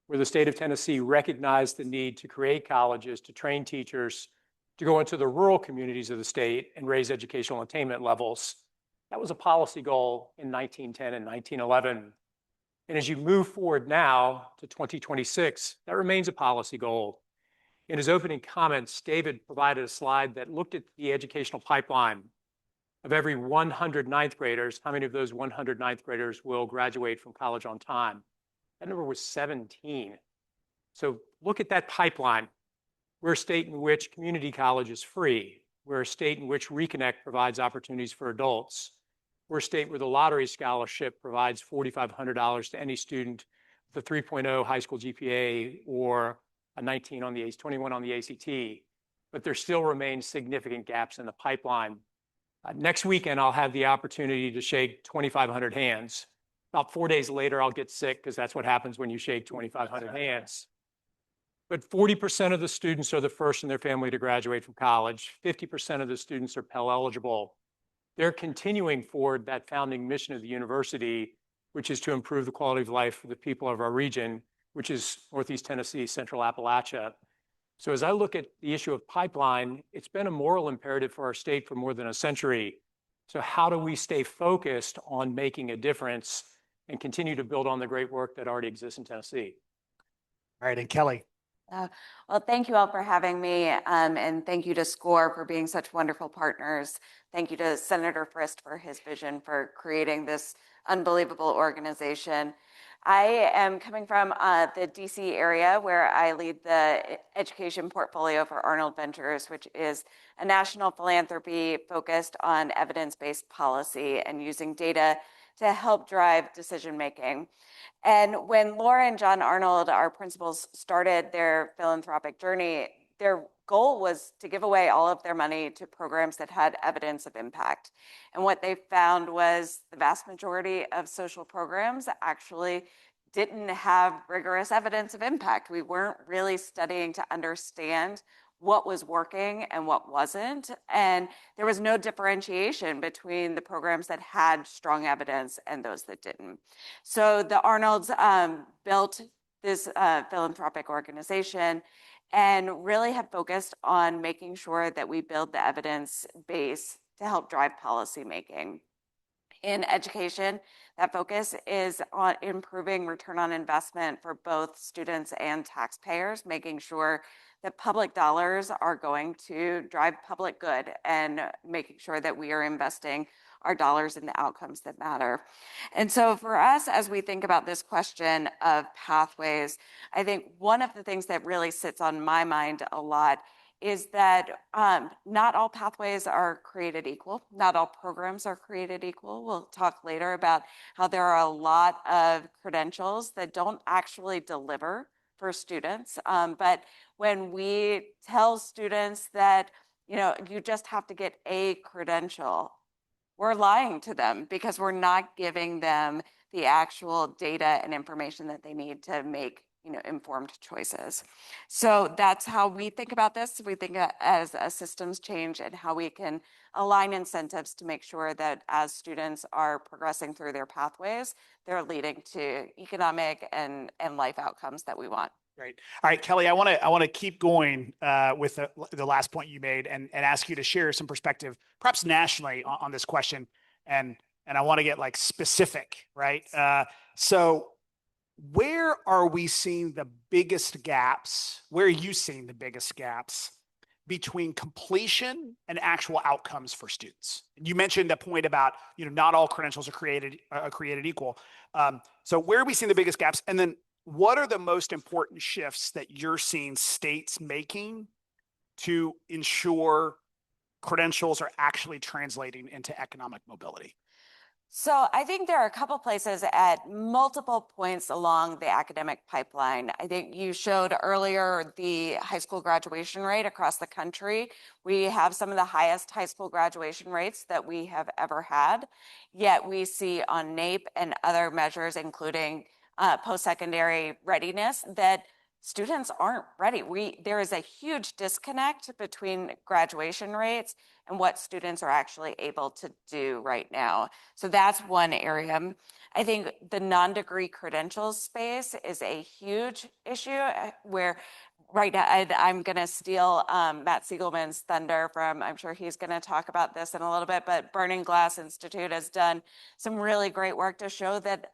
[SPEAKER 7] where the state of Tennessee recognized the need to create colleges, to train teachers, to go into the rural communities of the state and raise educational attainment levels. That was a policy goal in 1910 and 1911. And as you move forward now to 2026, that remains a policy goal. In his opening comments, David provided a slide that looked at the educational pipeline of every 100 ninth graders, how many of those 100 ninth graders will graduate from college on time? That number was 17. So look at that pipeline. We're a state in which community college is free. We're a state in which Reconnect provides opportunities for adults. We're a state where the lottery scholarship provides $4,500 to any student with a 3.0 high school GPA or a 19 on the 21 on the ACT. But there still remain significant gaps in the pipeline. Next weekend, I'll have the opportunity to shake 2,500 hands. About 4 days later, I'll get sick because that's what happens when you shake 2,500 hands. But 40% of the students are the first in their family to graduate from college. 50% of the students are Pell eligible. They're continuing forward that founding mission of the university, which is to improve the quality of life for the people of our region, which is Northeast Tennessee, Central Appalachia. So as I look at the issue of pipeline, it's been a moral imperative for our state for more than a century. So how do we stay focused on making a difference and continue to build on the great work that already exists in Tennessee?
[SPEAKER 3] All right, and Kelly.
[SPEAKER 8] Well, thank you all for having me, and thank you to SCORE for being such wonderful partners. Thank you to Senator Frist for his vision for creating this unbelievable organization. I am coming from the DC area where I lead the education portfolio for Arnold Ventures, which is a national philanthropy focused on evidence-based policy and using data to help drive decision-making. And when Laura and John Arnold, our principals, started their philanthropic journey, their goal was to give away all of their money to programs that had evidence of impact. And what they found was the vast majority of social programs actually didn't have rigorous evidence of impact. We weren't really studying to understand what was working and what wasn't. And there was no differentiation between the programs that had strong evidence and those that didn't. So the Arnolds built this philanthropic organization and really have focused on making sure that we build the evidence base to help drive policy making. In education, that focus is on improving return on investment for both students and taxpayers, making sure that public dollars are going to drive public good and making sure that we are investing our dollars in the outcomes that matter. And so for us, as we think about this question of pathways, I think one of the things that really sits on my mind a lot is that not all pathways are created equal. Not all programs are created equal. We'll talk later about how there are a lot of credentials that don't actually deliver for students. But when we tell students that, you just have to get a credential, we're lying to them because we're not giving them the actual data and information that they need to make informed choices. So that's how we think about this. We think as a systems change and how we can align incentives to make sure that as students are progressing through their pathways, they're leading to economic and life outcomes that we want.
[SPEAKER 3] Great. All right, Kelly, I want to keep going with the last point you made and ask you to share some perspective, perhaps nationally, on this question. And I want to get like specific, right? So where are we seeing the biggest gaps? Where are you seeing the biggest gaps between completion and actual outcomes for students? You mentioned the point about, not all credentials are created equal. So where are we seeing the biggest gaps? And then what are the most important shifts that you're seeing states making to ensure credentials are actually translating into economic mobility?
[SPEAKER 8] So I think there are a couple places at multiple points along the academic pipeline. I think you showed earlier the high school graduation rate across the country. We have some of the highest high school graduation rates that we have ever had, yet we see on NAEP and other measures, including post-secondary readiness, that students aren't ready. There is a huge disconnect between graduation rates and what students are actually able to do right now. So that's one area. I think the non-degree credentials space is a huge issue where right now, I'm going to steal Matt Siegelman's thunder from, I'm sure he's going to talk about this in a little bit, but Burning Glass Institute has done some really great work to show that,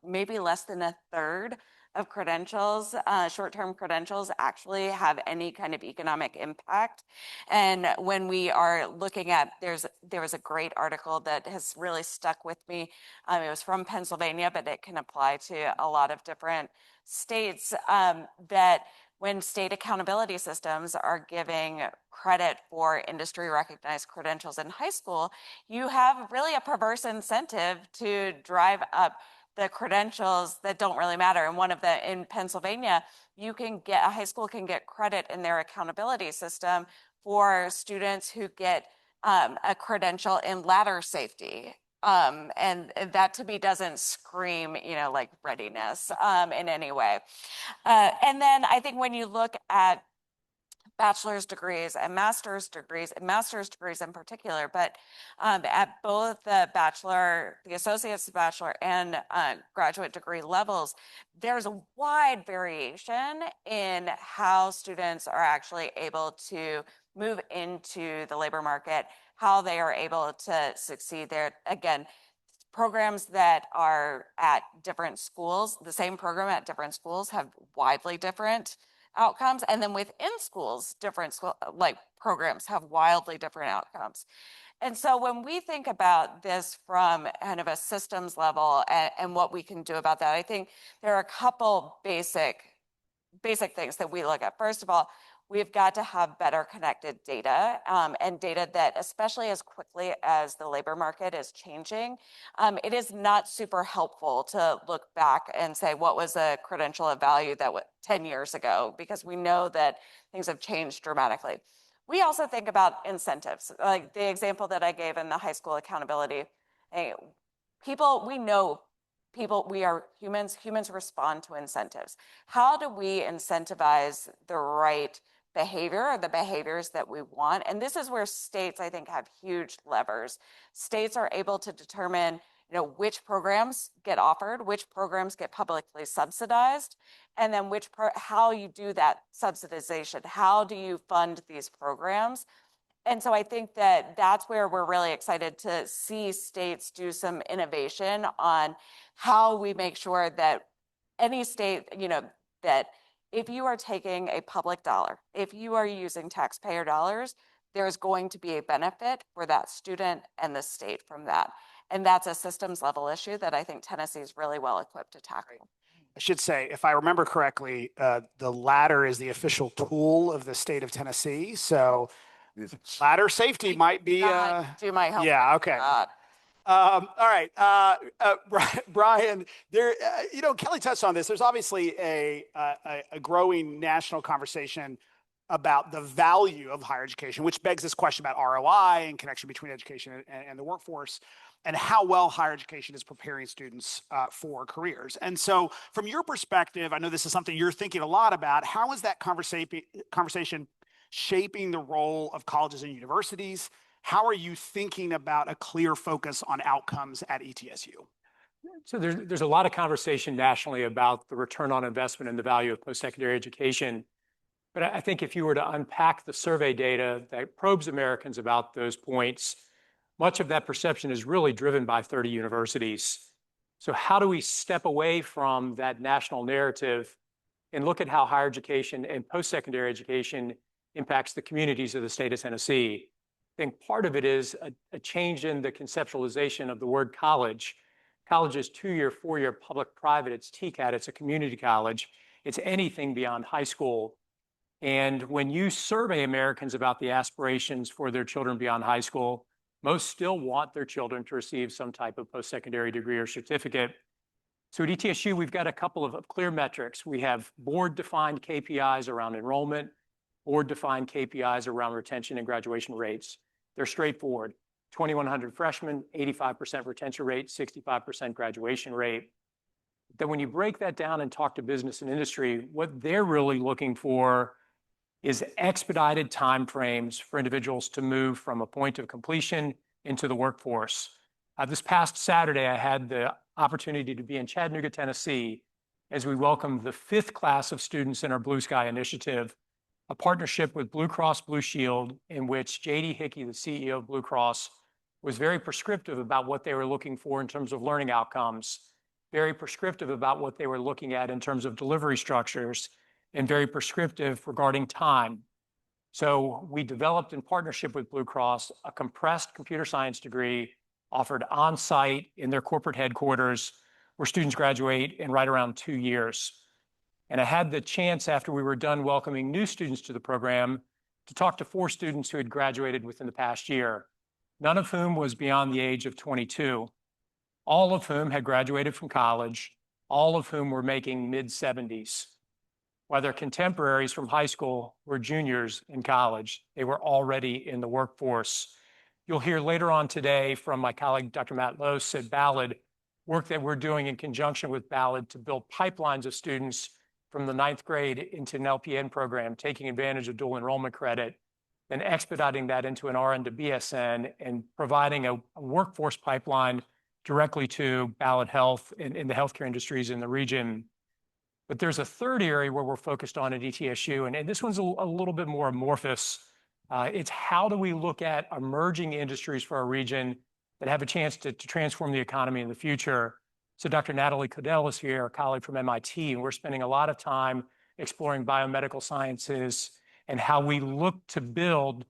[SPEAKER 8] maybe less than a third of credentials, short-term credentials, actually have any kind of economic impact. And when we are looking at, there was a great article that has really stuck with me. It was from Pennsylvania, but it can apply to a lot of different states, that when state accountability systems are giving credit for industry recognized credentials in high school, you have really a perverse incentive to drive up the credentials that don't really matter. And in Pennsylvania, a high school can get credit in their accountability system for students who get a credential in ladder safety. And that to me doesn't scream, like readiness in any way. And then I think when you look at bachelor's degrees and master's degrees in particular, but at both the associate's bachelor and graduate degree levels, there's a wide variation in how students are actually able to move into the labor market, how they are able to succeed there. Again, programs that are at different schools, the same program at different schools have widely different outcomes. And then within schools, different programs have wildly different outcomes. And so when we think about this from kind of a systems level and what we can do about that, I think there are a couple basic things that we look at. First of all, we've got to have better connected data, and data that, especially as quickly as the labor market is changing, it is not super helpful to look back and say, what was a credential of value that 10 years ago? Because we know that things have changed dramatically. We also think about incentives, like the example that I gave in the high school accountability. We are humans respond to incentives. How do we incentivize the right behavior or the behaviors that we want? And this is where states, I think, have huge levers. States are able to determine, which programs get offered, which programs get publicly subsidized, and then how you do that subsidization. How do you fund these programs? And so I think that that's where we're really excited to see states do some innovation on how we make sure that any state, that if you are taking a public dollar, if you are using taxpayer dollars, there's going to be a benefit for that student and the state from that. And that's a systems level issue that I think Tennessee is really well equipped to tackle.
[SPEAKER 3] I should say, if I remember correctly, the ladder is the official tool of the state of Tennessee. So ladder safety might be.
[SPEAKER 8] Do my help.
[SPEAKER 3] Yeah. Okay. All right, Brian. There, Kelly touched on this. There's obviously a growing national conversation about the value of higher education, which begs this question about ROI and connection between education and the workforce, and how well higher education is preparing students for careers. And so, from your perspective, I know this is something you're thinking a lot about. How is that conversation shaping the role of colleges and universities? How are you thinking about a clear focus on outcomes at ETSU?
[SPEAKER 7] So there's a lot of conversation nationally about the return on investment and the value of post-secondary education. But I think if you were to unpack the survey data that probes Americans about those points, much of that perception is really driven by 30 universities. So how do we step away from that national narrative and look at how higher education and post-secondary education impacts the communities of the state of Tennessee? I think part of it is a change in the conceptualization of the word college. College is 2-year, 4-year public-private. It's TCAT. It's a community college. It's anything beyond high school. And when you survey Americans about the aspirations for their children beyond high school, most still want their children to receive some type of post-secondary degree or certificate. So at ETSU, we've got a couple of clear metrics. We have board-defined KPIs around enrollment, board-defined KPIs around retention and graduation rates. They're straightforward. 2,100 freshmen, 85% retention rate, 65% graduation rate. Then when you break that down and talk to business and industry, what they're really looking for is expedited timeframes for individuals to move from a point of completion into the workforce. This past Saturday, I had the opportunity to be in Chattanooga, Tennessee, as we welcomed the 5th class of students in our Blue Sky Initiative, a partnership with Blue Cross Blue Shield, in which J.D. Hickey, the CEO of Blue Cross, was very prescriptive about what they were looking for in terms of learning outcomes. very prescriptive about what they were looking at in terms of delivery structures, and very prescriptive regarding time. So we developed in partnership with Blue Cross a compressed computer science degree offered on-site in their corporate headquarters, where students graduate in right around 2 years. And I had the chance, after we were done welcoming new students to the program, to talk to 4 students who had graduated within the past year, none of whom was beyond the age of 22, all of whom had graduated from college, all of whom were making mid-70s. While their contemporaries from high school were juniors in college, they were already in the workforce. You'll hear later on today from my colleague, Dr. Matt Lose at Ballard, work that we're doing in conjunction with Ballard to build pipelines of students from the 9th grade into an LPN program, taking advantage of dual enrollment credit, then expediting that into an RN to BSN and providing a workforce pipeline directly to Ballard Health in the healthcare industries in the region. But there's a third area where we're focused on at ETSU, and this one's a little bit more amorphous. It's how do we look at emerging industries for our region that have a chance to transform the economy in the future. So Dr. Natalie Codell is here, a colleague from MIT, and we're spending a lot of time exploring biomedical sciences and how we look to build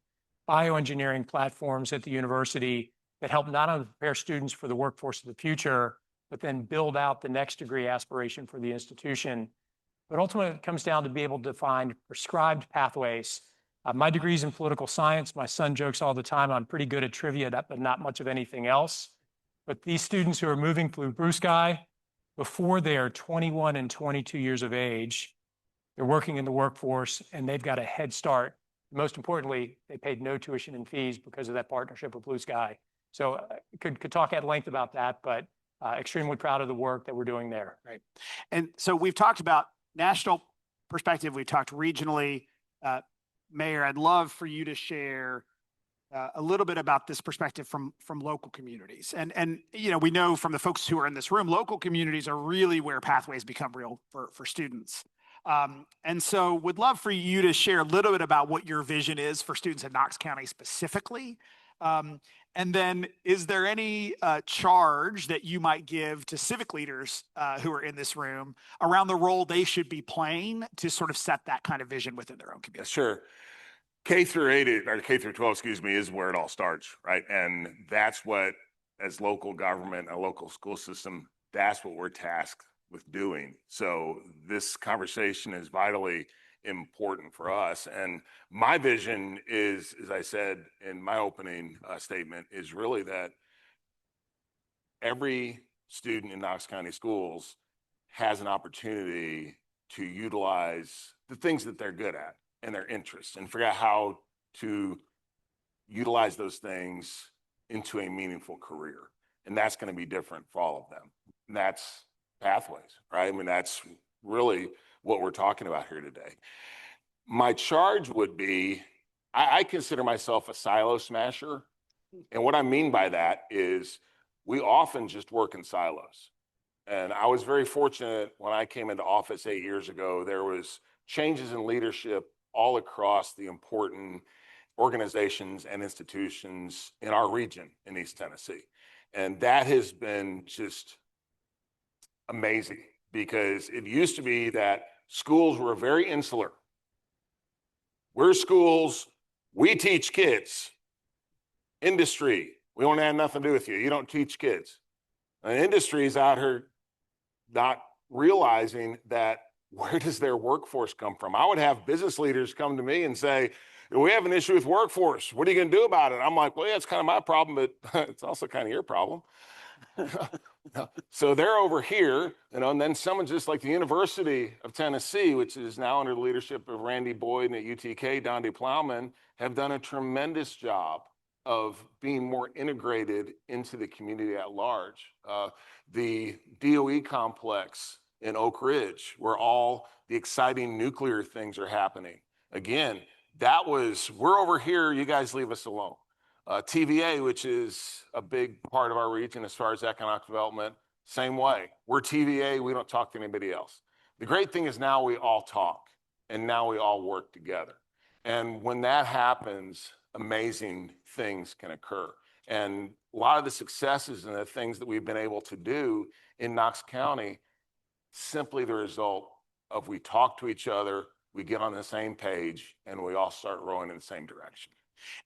[SPEAKER 7] bioengineering platforms at the university that help not only prepare students for the workforce of the future, but then build out the next degree aspiration for the institution. But ultimately, it comes down to be able to find prescribed pathways. My degree's in political science. My son jokes all the time, I'm pretty good at trivia, but not much of anything else. But these students who are moving through Blue Sky, before they are 21 and 22 years of age, they're working in the workforce and they've got a head start. Most importantly, they paid no tuition and fees because of that partnership with Blue Sky. So could talk at length about that, but extremely proud of the work that we're doing there.
[SPEAKER 3] Right. And so we've talked about national perspective. We've talked regionally. Mayor, I'd love for you to share a little bit about this perspective from local communities. And you know, we know from the folks who are in this room, local communities are really where pathways become real for students. And so would love for you to share a little bit about what your vision is for students in Knox County specifically. And then is there any charge that you might give to civic leaders who are in this room around the role they should be playing to sort of set that kind of vision within their own community?
[SPEAKER 6] Sure. K through 8, or K through 12, excuse me, is where it all starts, right? And that's what, as local government, a local school system, that's what we're tasked with doing. So this conversation is vitally important for us. And my vision is, as I said in my opening statement, is really that every student in Knox County schools has an opportunity to utilize the things that they're good at and their interests and figure out how to utilize those things into a meaningful career. And that's going to be different for all of them. And that's pathways, right? I mean, that's really what we're talking about here today. My charge would be, I consider myself a silo smasher. And what I mean by that is we often just work in silos. And I was very fortunate when I came into office 8 years ago, there was changes in leadership all across the important organizations and institutions in our region in East Tennessee. And that has been just amazing because it used to be that schools were very insular. We're schools, we teach kids. Industry, we don't have nothing to do with you. You don't teach kids. And industry is out here not realizing that where does their workforce come from? I would have business leaders come to me and say, we have an issue with workforce. What are you going to do about it? I'm like, well, yeah, it's kind of my problem, but it's also kind of your problem. So they're over here, you know, and then someone just like the University of Tennessee, which is now under the leadership of Randy Boyd and at UTK, Donde Plowman, have done a tremendous job of being more integrated into the community at large. The DOE complex in Oak Ridge, where all the exciting nuclear things are happening. Again, we're over here, you guys leave us alone. TVA, which is a big part of our region as far as economic development, same way. We're TVA, we don't talk to anybody else. The great thing is now we all talk and now we all work together. And when that happens, amazing things can occur. And a lot of the successes and the things that we've been able to do in Knox County, simply the result of we talk to each other, we get on the same page, and we all start rowing in the same direction.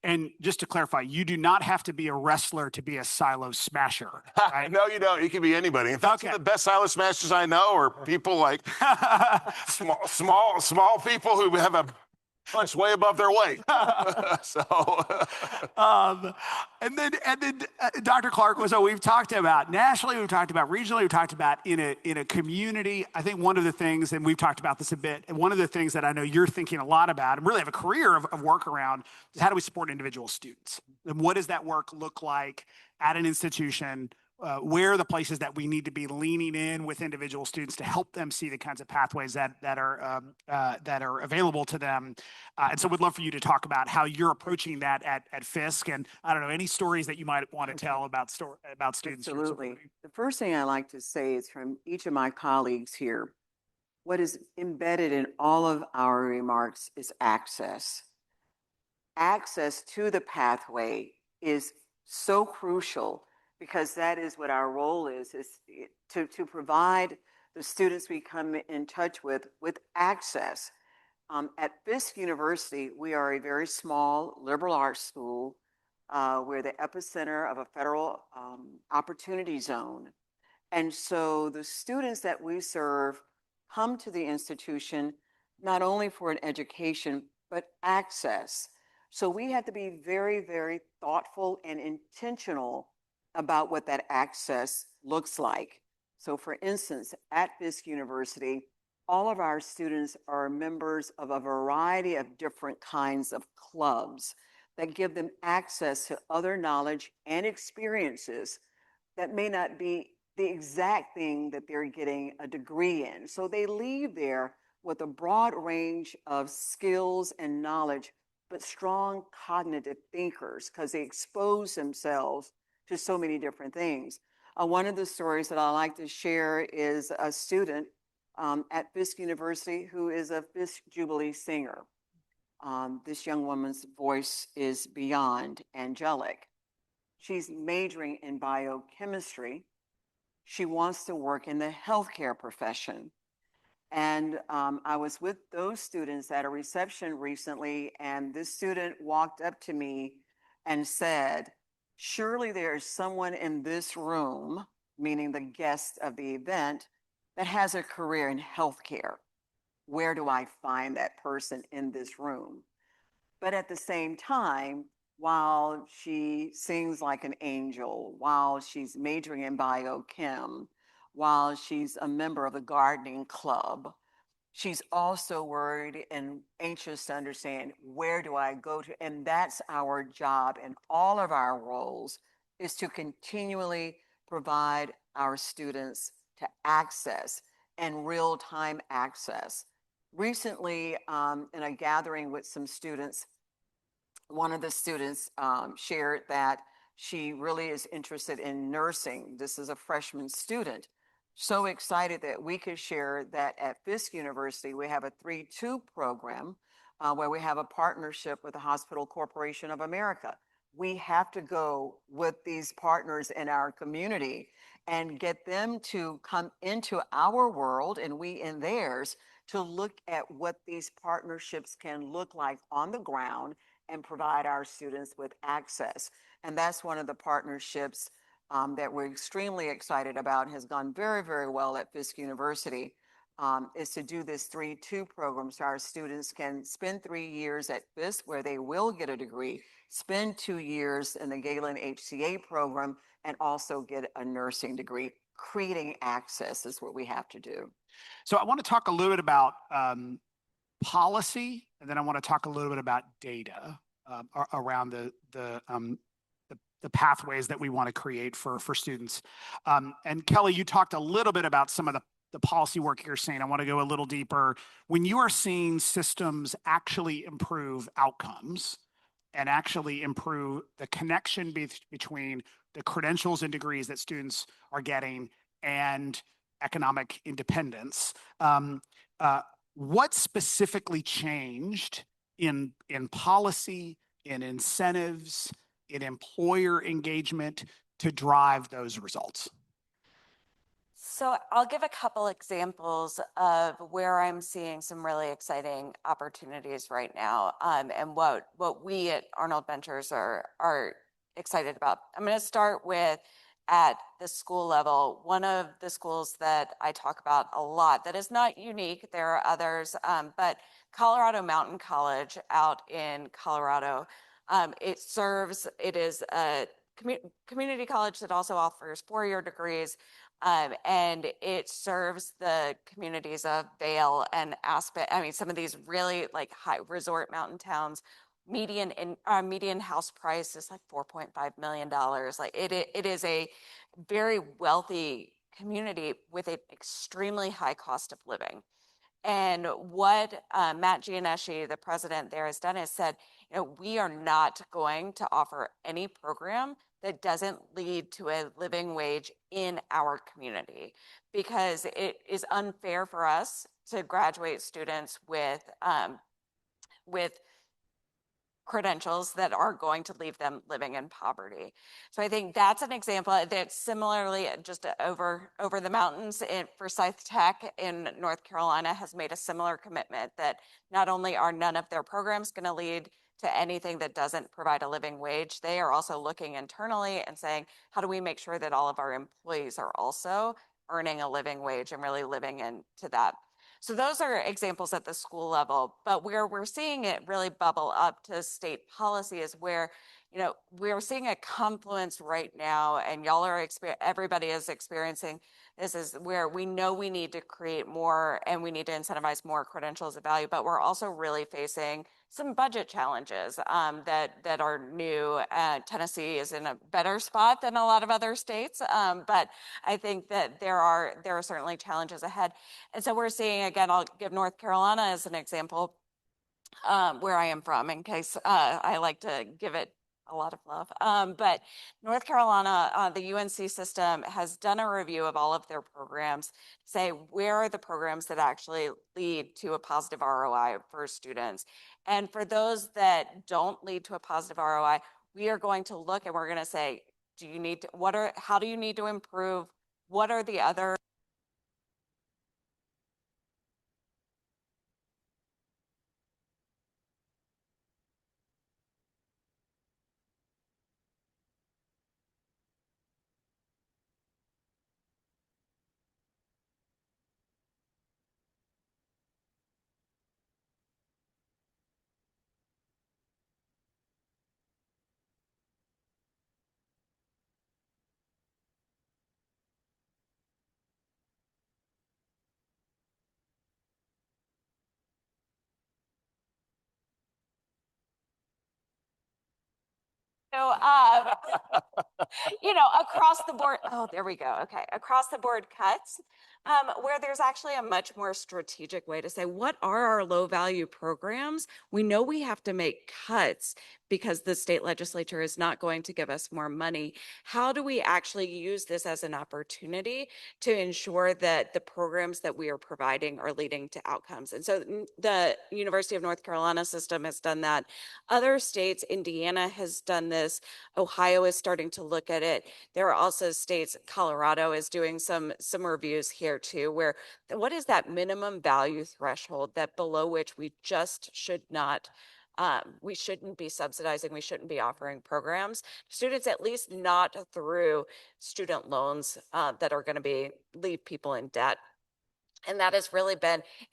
[SPEAKER 3] And just to clarify, you do not have to be a wrestler to be a silo smasher, right?
[SPEAKER 6] No, you don't. You can be anybody. In fact, some of the best silo smashers I know are people like small people who have a punch way above their weight. So,
[SPEAKER 3] and then Dr. Clark was, we've talked about nationally, we've talked about regionally, we've talked about in a community. I think one of the things, and we've talked about this a bit, and one of the things that I know you're thinking a lot about and really have a career of work around is how do we support individual students? And what does that work look like at an institution? Where are the places that we need to be leaning in with individual students to help them see the kinds of pathways that are available to them? And so we'd love for you to talk about how you're approaching that at Fisk. And I don't know, any stories that you might want to tell about students.
[SPEAKER 5] Absolutely. The first thing I like to say is from each of my colleagues here, what is embedded in all of our remarks is access. Access to the pathway is so crucial, because that is what our role is to provide the students we come in touch with access. At Fisk University, we are a very small liberal arts school. We're the epicenter of a federal opportunity zone. And so the students that we serve come to the institution not only for an education, but access. So we have to be very, very thoughtful and intentional about what that access looks like. So for instance, at Fisk University, all of our students are members of a variety of different kinds of clubs that give them access to other knowledge and experiences that may not be the exact thing that they're getting a degree in. So they leave there with a broad range of skills and knowledge, but strong cognitive thinkers because they expose themselves to so many different things. One of the stories that I like to share is a student at Fisk University who is a Fisk Jubilee singer. This young woman's voice is beyond angelic. She's majoring in biochemistry. She wants to work in the healthcare profession. And I was with those students at a reception recently, and this student walked up to me and said, "Surely there is someone in this room," meaning the guest of the event, "that has a career in healthcare. Where do I find that person in this room?" But at the same time, while she sings like an angel, while she's majoring in biochem, while she's a member of the gardening club, she's also worried and anxious to understand, where do I go to? And that's our job in all of our roles, is to continually provide our students to access and real-time access. Recently, in a gathering with some students, one of the students shared that she really is interested in nursing. This is a freshman student. So excited that we could share that at Fisk University, we have a 3-2 program where we have a partnership with the Hospital Corporation of America. We have to go with these partners in our community and get them to come into our world and we in theirs to look at what these partnerships can look like on the ground and provide our students with access. And that's one of the partnerships that we're extremely excited about, has gone very, very well at Fisk University, is to do this 3-2 program so our students can spend 3 years at Fisk where they will get a degree, spend 2 years in the Galen HCA program, and also get a nursing degree. Creating access is what we have to do.
[SPEAKER 3] So I want to talk a little bit about policy, and then I want to talk a little bit about data around the pathways that we want to create for students. And Kelly, you talked a little bit about some of the policy work you're seeing. I want to go a little deeper. When you are seeing systems actually improve outcomes and actually improve the connection between the credentials and degrees that students are getting and economic independence, what specifically changed in policy, in incentives, in employer engagement to drive those results?
[SPEAKER 8] So I'll give a couple examples of where I'm seeing some really exciting opportunities right now, and what we at Arnold Ventures are excited about. I'm going to start with at the school level. One of the schools that I talk about a lot that is not unique, there are others, but Colorado Mountain College out in Colorado. It is a community college that also offers four-year degrees. And it serves the communities of Vail and Aspen. I mean, some of these really like high resort mountain towns. Median house price is like $4.5 million. Like it is a very wealthy community with an extremely high cost of living. And what Matt Gianeschi, the president there, has done is said, we are not going to offer any program that doesn't lead to a living wage in our community, because it is unfair for us to graduate students with credentials that are going to leave them living in poverty. So I think that's an example that similarly just over the mountains in Forsyth Tech in North Carolina has made a similar commitment that not only are none of their programs going to lead to anything that doesn't provide a living wage, they are also looking internally and saying, how do we make sure that all of our employees are also earning a living wage and really living into that? So those are examples at the school level, but where we're seeing it really bubble up to state policy is where, we're seeing a confluence right now, and everybody is experiencing this, is where we know we need to create more and we need to incentivize more credentials of value, but we're also really facing some budget challenges that are new. Tennessee is in a better spot than a lot of other states, but I think that there are certainly challenges ahead. And so we're seeing, again, I'll give North Carolina as an example, where I am from, in case I like to give it a lot of love. But North Carolina, the UNC system has done a review of all of their programs, say where are the programs that actually lead to a positive ROI for students. And for those that don't lead to a positive ROI, we are going to look and we're going to say, how do you need to improve? What are the other So, across the board, oh, there we go. Okay. Across the board cuts, where there's actually a much more strategic way to say, what are our low value programs? We know we have to make cuts because the state legislature is not going to give us more money. How do we actually use this as an opportunity to ensure that the programs that we are providing are leading to outcomes? And so the University of North Carolina system has done that. Other states, Indiana has done this. Ohio is starting to look at it. There are also states, Colorado is doing some reviews here too, where what is that minimum value threshold that below which we just should not we shouldn't be subsidizing, we shouldn't be offering programs. Students, at least not through student loans that are going to leave people in debt. And that has really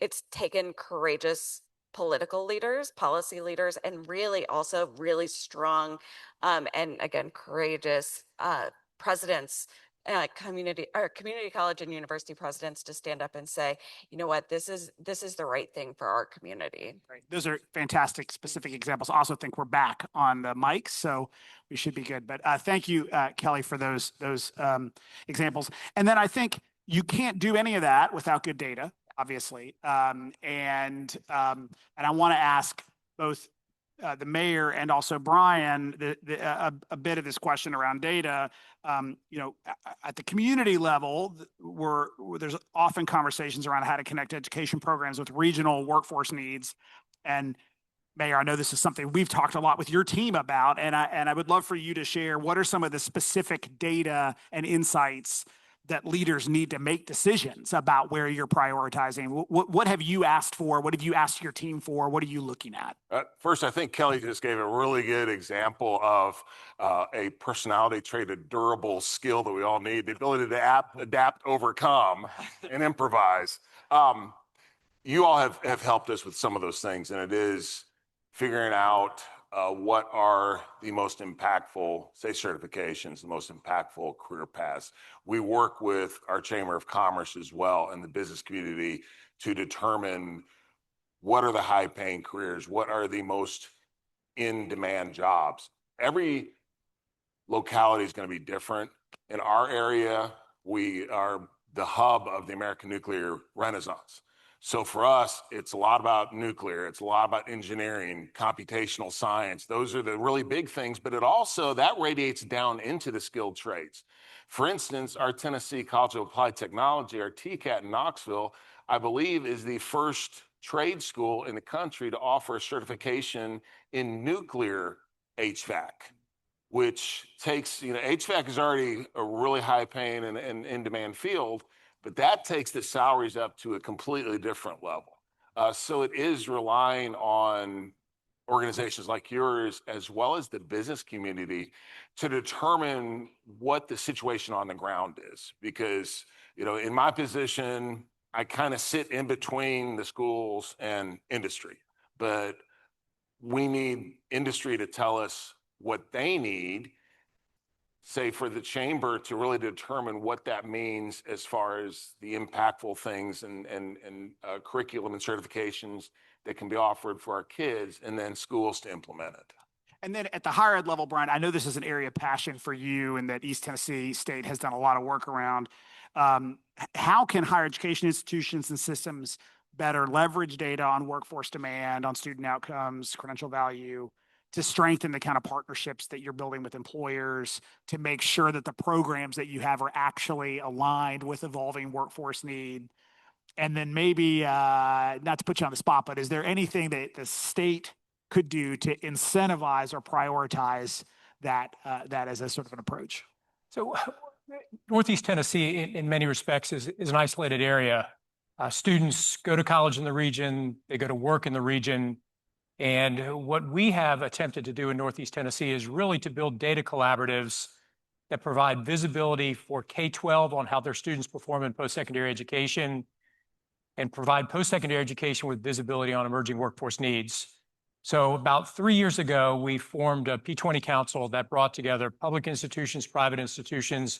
[SPEAKER 8] it's taken courageous political leaders, policy leaders, and really also really strong and again, courageous presidents, community college and university presidents to stand up and say, you know what, this is the right thing for our community.
[SPEAKER 3] Right. Those are fantastic specific examples. I also think we're back on the mic, so we should be good. But thank you, Kelly, for those examples. And then I think you can't do any of that without good data, obviously. And I want to ask both the mayor and also Brian a bit of this question around data. At the community level, there's often conversations around how to connect education programs with regional workforce needs. And Mayor, I know this is something we've talked a lot with your team about, and I would love for you to share what are some of the specific data and insights that leaders need to make decisions about where you're prioritizing. What have you asked for? What have you asked your team for? What are you looking at?
[SPEAKER 6] First, I think Kelly just gave a really good example of a personality trait, a durable skill that we all need, the ability to adapt, overcome, and improvise. You all have helped us with some of those things, and it is figuring out what are the most impactful, say, certifications, the most impactful career paths. We work with our Chamber of Commerce as well and the business community to determine what are the high-paying careers, what are the most in-demand jobs. Every locality is going to be different. In our area, we are the hub of the American nuclear renaissance. So for us, it's a lot about nuclear. It's a lot about engineering, computational science. Those are the really big things, but it also, that radiates down into the skilled trades. For instance, our Tennessee College of Applied Technology, our TCAT in Knoxville, I believe is the first trade school in the country to offer a certification in nuclear HVAC, which takes, HVAC is already a really high paying and in-demand field, but that takes the salaries up to a completely different level. So it is relying on organizations like yours, as well as the business community, to determine what the situation on the ground is. Because, in my position, I kind of sit in between the schools and industry, but we need industry to tell us what they need, say, for the chamber to really determine what that means as far as the impactful things and curriculum and certifications that can be offered for our kids, and then schools to implement it.
[SPEAKER 3] And then at the higher ed level, Brian, I know this is an area of passion for you and that East Tennessee State has done a lot of work around. How can higher education institutions and systems better leverage data on workforce demand, on student outcomes, credential value, to strengthen the kind of partnerships that you're building with employers, to make sure that the programs that you have are actually aligned with evolving workforce need? And then maybe, not to put you on the spot, but is there anything that the state could do to incentivize or prioritize that as a sort of an approach?
[SPEAKER 7] So Northeast Tennessee, in many respects, is an isolated area. Students go to college in the region, they go to work in the region. And what we have attempted to do in Northeast Tennessee is really to build data collaboratives that provide visibility for K-12 on how their students perform in post-secondary education, and provide post-secondary education with visibility on emerging workforce needs. So about 3 years ago, we formed a P20 council that brought together public institutions, private institutions,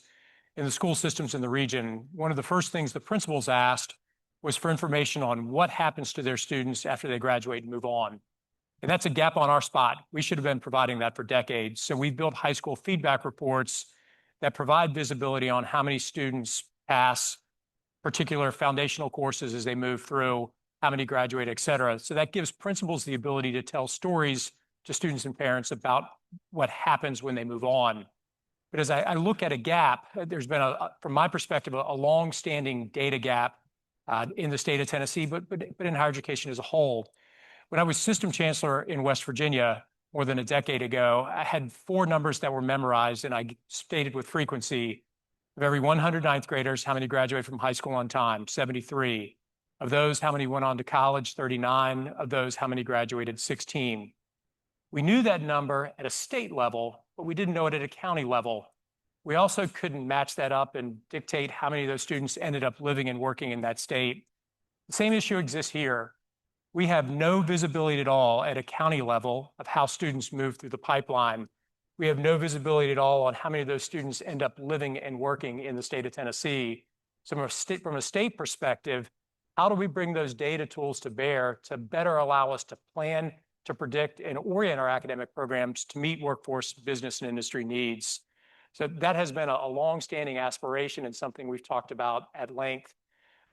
[SPEAKER 7] and the school systems in the region. One of the first things the principals asked was for information on what happens to their students after they graduate and move on. And that's a gap on our spot. We should have been providing that for decades. So we've built high school feedback reports that provide visibility on how many students pass particular foundational courses as they move through, how many graduate, et cetera. So that gives principals the ability to tell stories to students and parents about what happens when they move on. But as I look at a gap, there's been, from my perspective, a long-standing data gap in the state of Tennessee, but in higher education as a whole. When I was system chancellor in West Virginia more than a decade ago, I had 4 numbers that were memorized, and I stated with frequency: of every 100 ninth graders, how many graduate from high school on time? 73. Of those, how many went on to college? 39. Of those, how many graduated? 16. We knew that number at a state level, but we didn't know it at a county level. We also couldn't match that up and dictate how many of those students ended up living and working in that state. The same issue exists here. We have no visibility at all at a county level of how students move through the pipeline. We have no visibility at all on how many of those students end up living and working in the state of Tennessee. So from a state perspective, how do we bring those data tools to bear to better allow us to plan, to predict, and orient our academic programs to meet workforce, business, and industry needs? So that has been a long-standing aspiration and something we've talked about at length.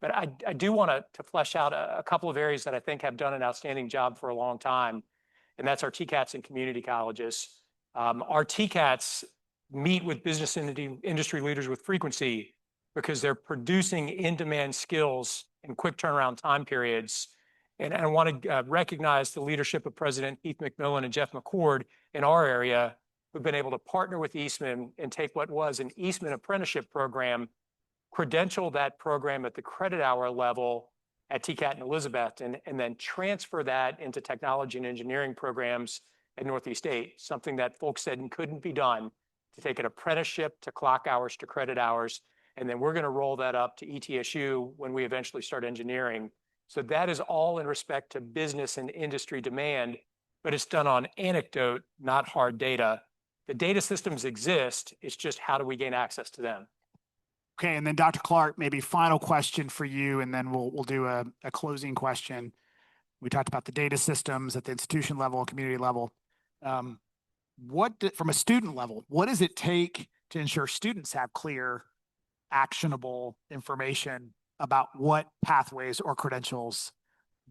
[SPEAKER 7] But I do want to flesh out a couple of areas that I think have done an outstanding job for a long time, and that's our TCATs and community colleges. Our TCATs meet with business and industry leaders with frequency because they're producing in-demand skills in quick turnaround time periods. And I want to recognize the leadership of President Heath McMillan and Jeff McCord in our area, who've been able to partner with Eastman and take what was an Eastman apprenticeship program, credential that program at the credit hour level at TCAT and Elizabeth, and then transfer that into technology and engineering programs at Northeast 8, something that folks said couldn't be done, to take an apprenticeship to clock hours to credit hours. And then we're going to roll that up to ETSU when we eventually start engineering. So that is all in respect to business and industry demand, but it's done on anecdote, not hard data. The data systems exist. It's just how do we gain access to them?
[SPEAKER 3] Okay, and then Dr. Clark, maybe final question for you, and then we'll do a closing question. We talked about the data systems at the institution level and community level. From a student level, what does it take to ensure students have clear, actionable information about what pathways or credentials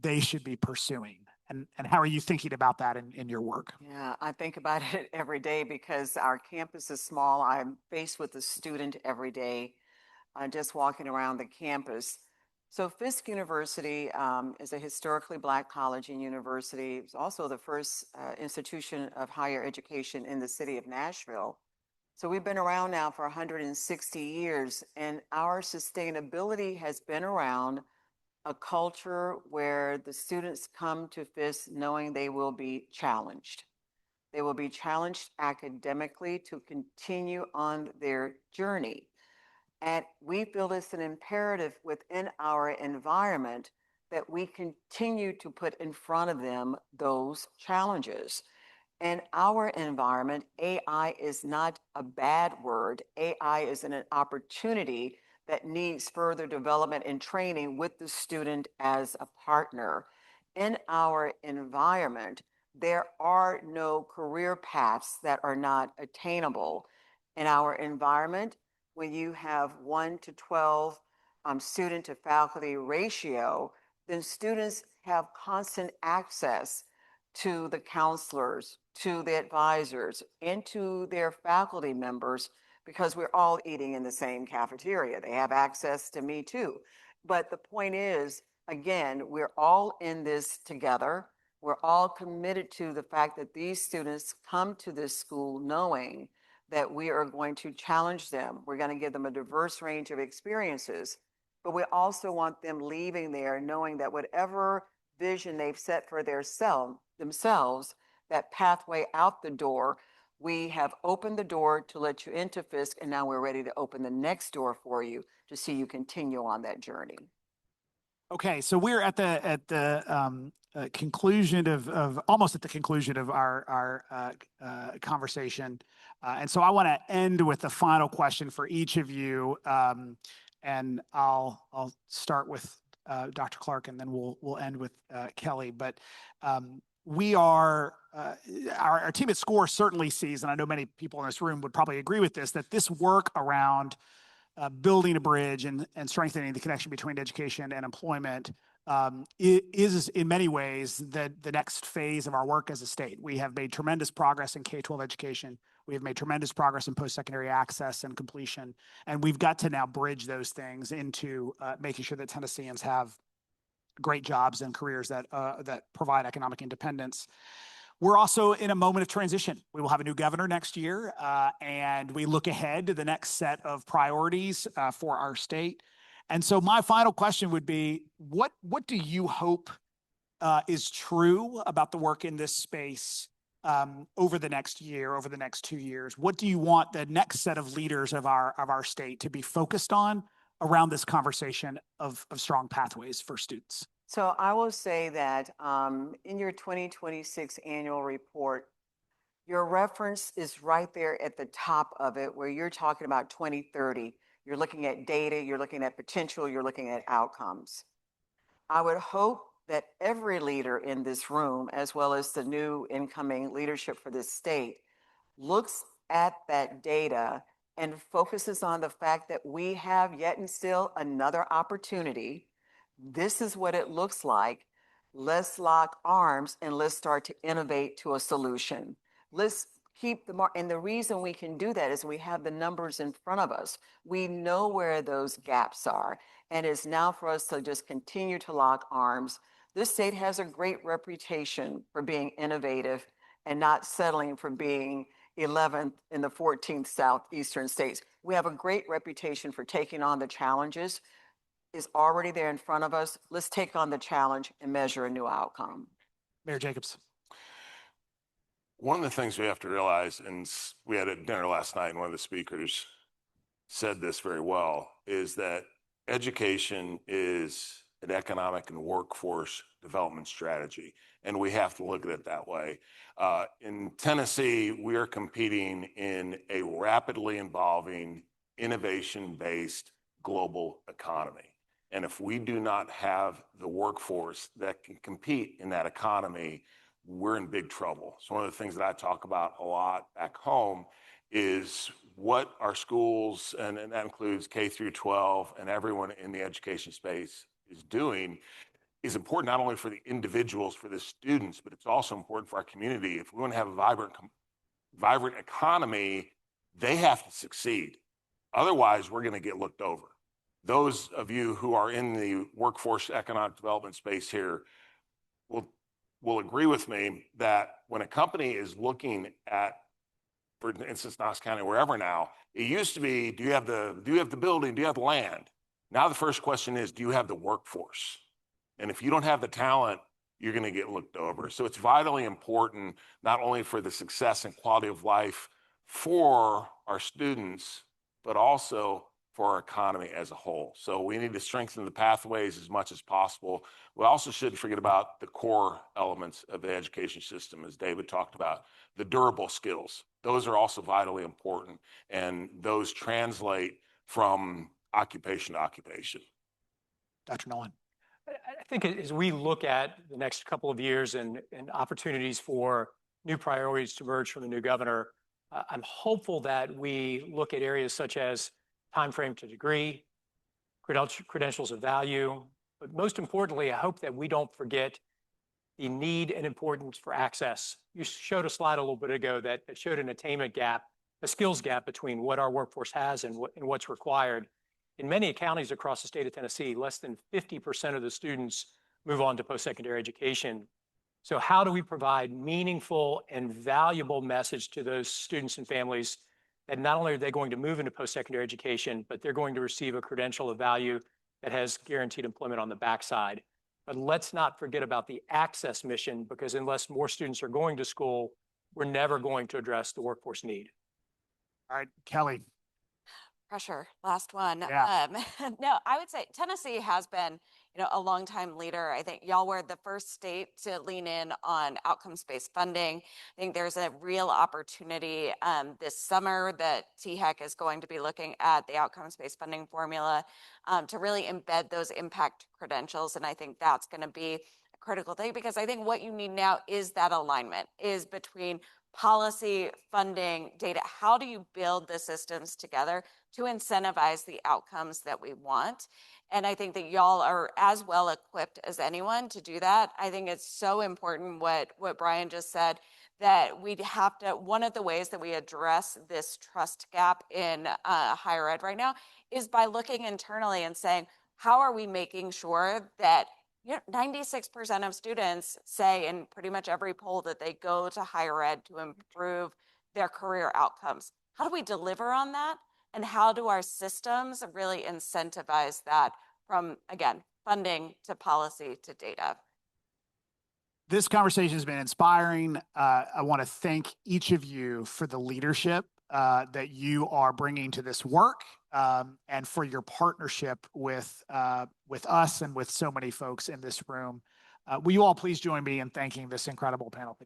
[SPEAKER 3] they should be pursuing? And how are you thinking about that in your work?
[SPEAKER 5] Yeah, I think about it every day because our campus is small. I'm faced with a student every day, just walking around the campus. So Fisk University is a historically Black college and university. It's also the first institution of higher education in the city of Nashville. So we've been around now for 160 years, and our sustainability has been around a culture where the students come to Fisk knowing they will be challenged. They will be challenged academically to continue on their journey. And we feel it's an imperative within our environment that we continue to put in front of them those challenges. In our environment, AI is not a bad word. AI is an opportunity that needs further development and training with the student as a partner. In our environment, there are no career paths that are not attainable. In our environment, when you have 1 to 12 student to faculty ratio, then students have constant access to the counselors, to the advisors, and to their faculty members, because we're all eating in the same cafeteria. They have access to me too. But the point is, again, we're all in this together. We're all committed to the fact that these students come to this school knowing that we are going to challenge them. We're going to give them a diverse range of experiences, but we also want them leaving there knowing that whatever vision they've set for themselves, that pathway out the door, we have opened the door to let you into Fisk, and now we're ready to open the next door for you to see you continue on that journey.
[SPEAKER 3] Okay, so we're at the conclusion of almost at the conclusion of our conversation, and so I want to end with a final question for each of you, and I'll start with Dr. Clark, and then we'll end with Kelly. But we are our team at SCORE certainly sees, and I know many people in this room would probably agree with this, that this work around building a bridge and strengthening the connection between education and employment is in many ways the next phase of our work as a state. We have made tremendous progress in K-12 education. We have made tremendous progress in post-secondary access and completion. And we've got to now bridge those things into making sure that Tennesseans have great jobs and careers that provide economic independence. We're also in a moment of transition. We will have a new governor next year, and we look ahead to the next set of priorities for our state. And so my final question would be, what do you hope is true about the work in this space over the next year, over the next 2 years? What do you want the next set of leaders of our state to be focused on around this conversation of strong pathways for students?
[SPEAKER 5] So I will say that in your 2026 annual report, your reference is right there at the top of it, where you're talking about 2030. You're looking at data, you're looking at potential, you're looking at outcomes. I would hope that every leader in this room, as well as the new incoming leadership for this state, looks at that data and focuses on the fact that we have yet and still another opportunity. This is what it looks like. Let's lock arms and let's start to innovate to a solution. Let's keep the mark. And the reason we can do that is we have the numbers in front of us. We know where those gaps are. And it's now for us to just continue to lock arms. This state has a great reputation for being innovative and not settling for being 11th in the 14th Southeastern states. We have a great reputation for taking on the challenges. Is already there in front of us. Let's take on the challenge and measure a new outcome.
[SPEAKER 3] Mayor Jacobs.
[SPEAKER 6] One of the things we have to realize, and we had a dinner last night, and one of the speakers said this very well, is that education is an economic and workforce development strategy, and we have to look at it that way. In Tennessee, we are competing in a rapidly evolving, innovation-based global economy. And if we do not have the workforce that can compete in that economy, we're in big trouble. So one of the things that I talk about a lot back home is what our schools, and that includes K through 12 and everyone in the education space is doing, is important not only for the individuals, for the students, but it's also important for our community. If we want to have a vibrant economy, they have to succeed. Otherwise, we're going to get looked over. Those of you who are in the workforce economic development space here will agree with me that when a company is looking at, for instance, Knox County, wherever now, it used to be, do you have the building? Do you have the land? Now the first question is, do you have the workforce? And if you don't have the talent, you're going to get looked over. So it's vitally important, not only for the success and quality of life for our students, but also for our economy as a whole. So we need to strengthen the pathways as much as possible. We also shouldn't forget about the core elements of the education system, as David talked about, the durable skills. Those are also vitally important, and those translate from occupation to occupation.
[SPEAKER 3] Dr. Noland.
[SPEAKER 7] I think as we look at the next couple of years and opportunities for new priorities to emerge from the new governor, I'm hopeful that we look at areas such as timeframe to degree, credentials of value, but most importantly, I hope that we don't forget the need and importance for access. You showed a slide a little bit ago that showed an attainment gap, a skills gap between what our workforce has and what's required. In many counties across the state of Tennessee, less than 50% of the students move on to post-secondary education. So how do we provide meaningful and valuable message to those students and families that not only are they going to move into post-secondary education, but they're going to receive a credential of value that has guaranteed employment on the backside? But let's not forget about the access mission, because unless more students are going to school, we're never going to address the workforce need.
[SPEAKER 3] All right, Kelly.
[SPEAKER 8] Pressure. Last one.
[SPEAKER 3] Yeah.
[SPEAKER 8] No, I would say Tennessee has been, a longtime leader. I think y'all were the first state to lean in on outcomes-based funding. I think there's a real opportunity this summer that THEC is going to be looking at the outcomes-based funding formula to really embed those impact credentials. And I think that's going to be a critical thing, because I think what you need now is that alignment is between policy, funding, data. How do you build the systems together to incentivize the outcomes that we want? And I think that y'all are as well equipped as anyone to do that. I think it's so important what Brian just said, that we'd have to, one of the ways that we address this trust gap in higher ed right now is by looking internally and saying, how are we making sure that 96% of students say in pretty much every poll that they go to higher ed to improve their career outcomes? How do we deliver on that? And how do our systems really incentivize that from, again, funding to policy to data?
[SPEAKER 3] This conversation has been inspiring. I want to thank each of you for the leadership that you are bringing to this work, and for your partnership with us and with so many folks in this room. Will you all please join me in thanking this incredible panel?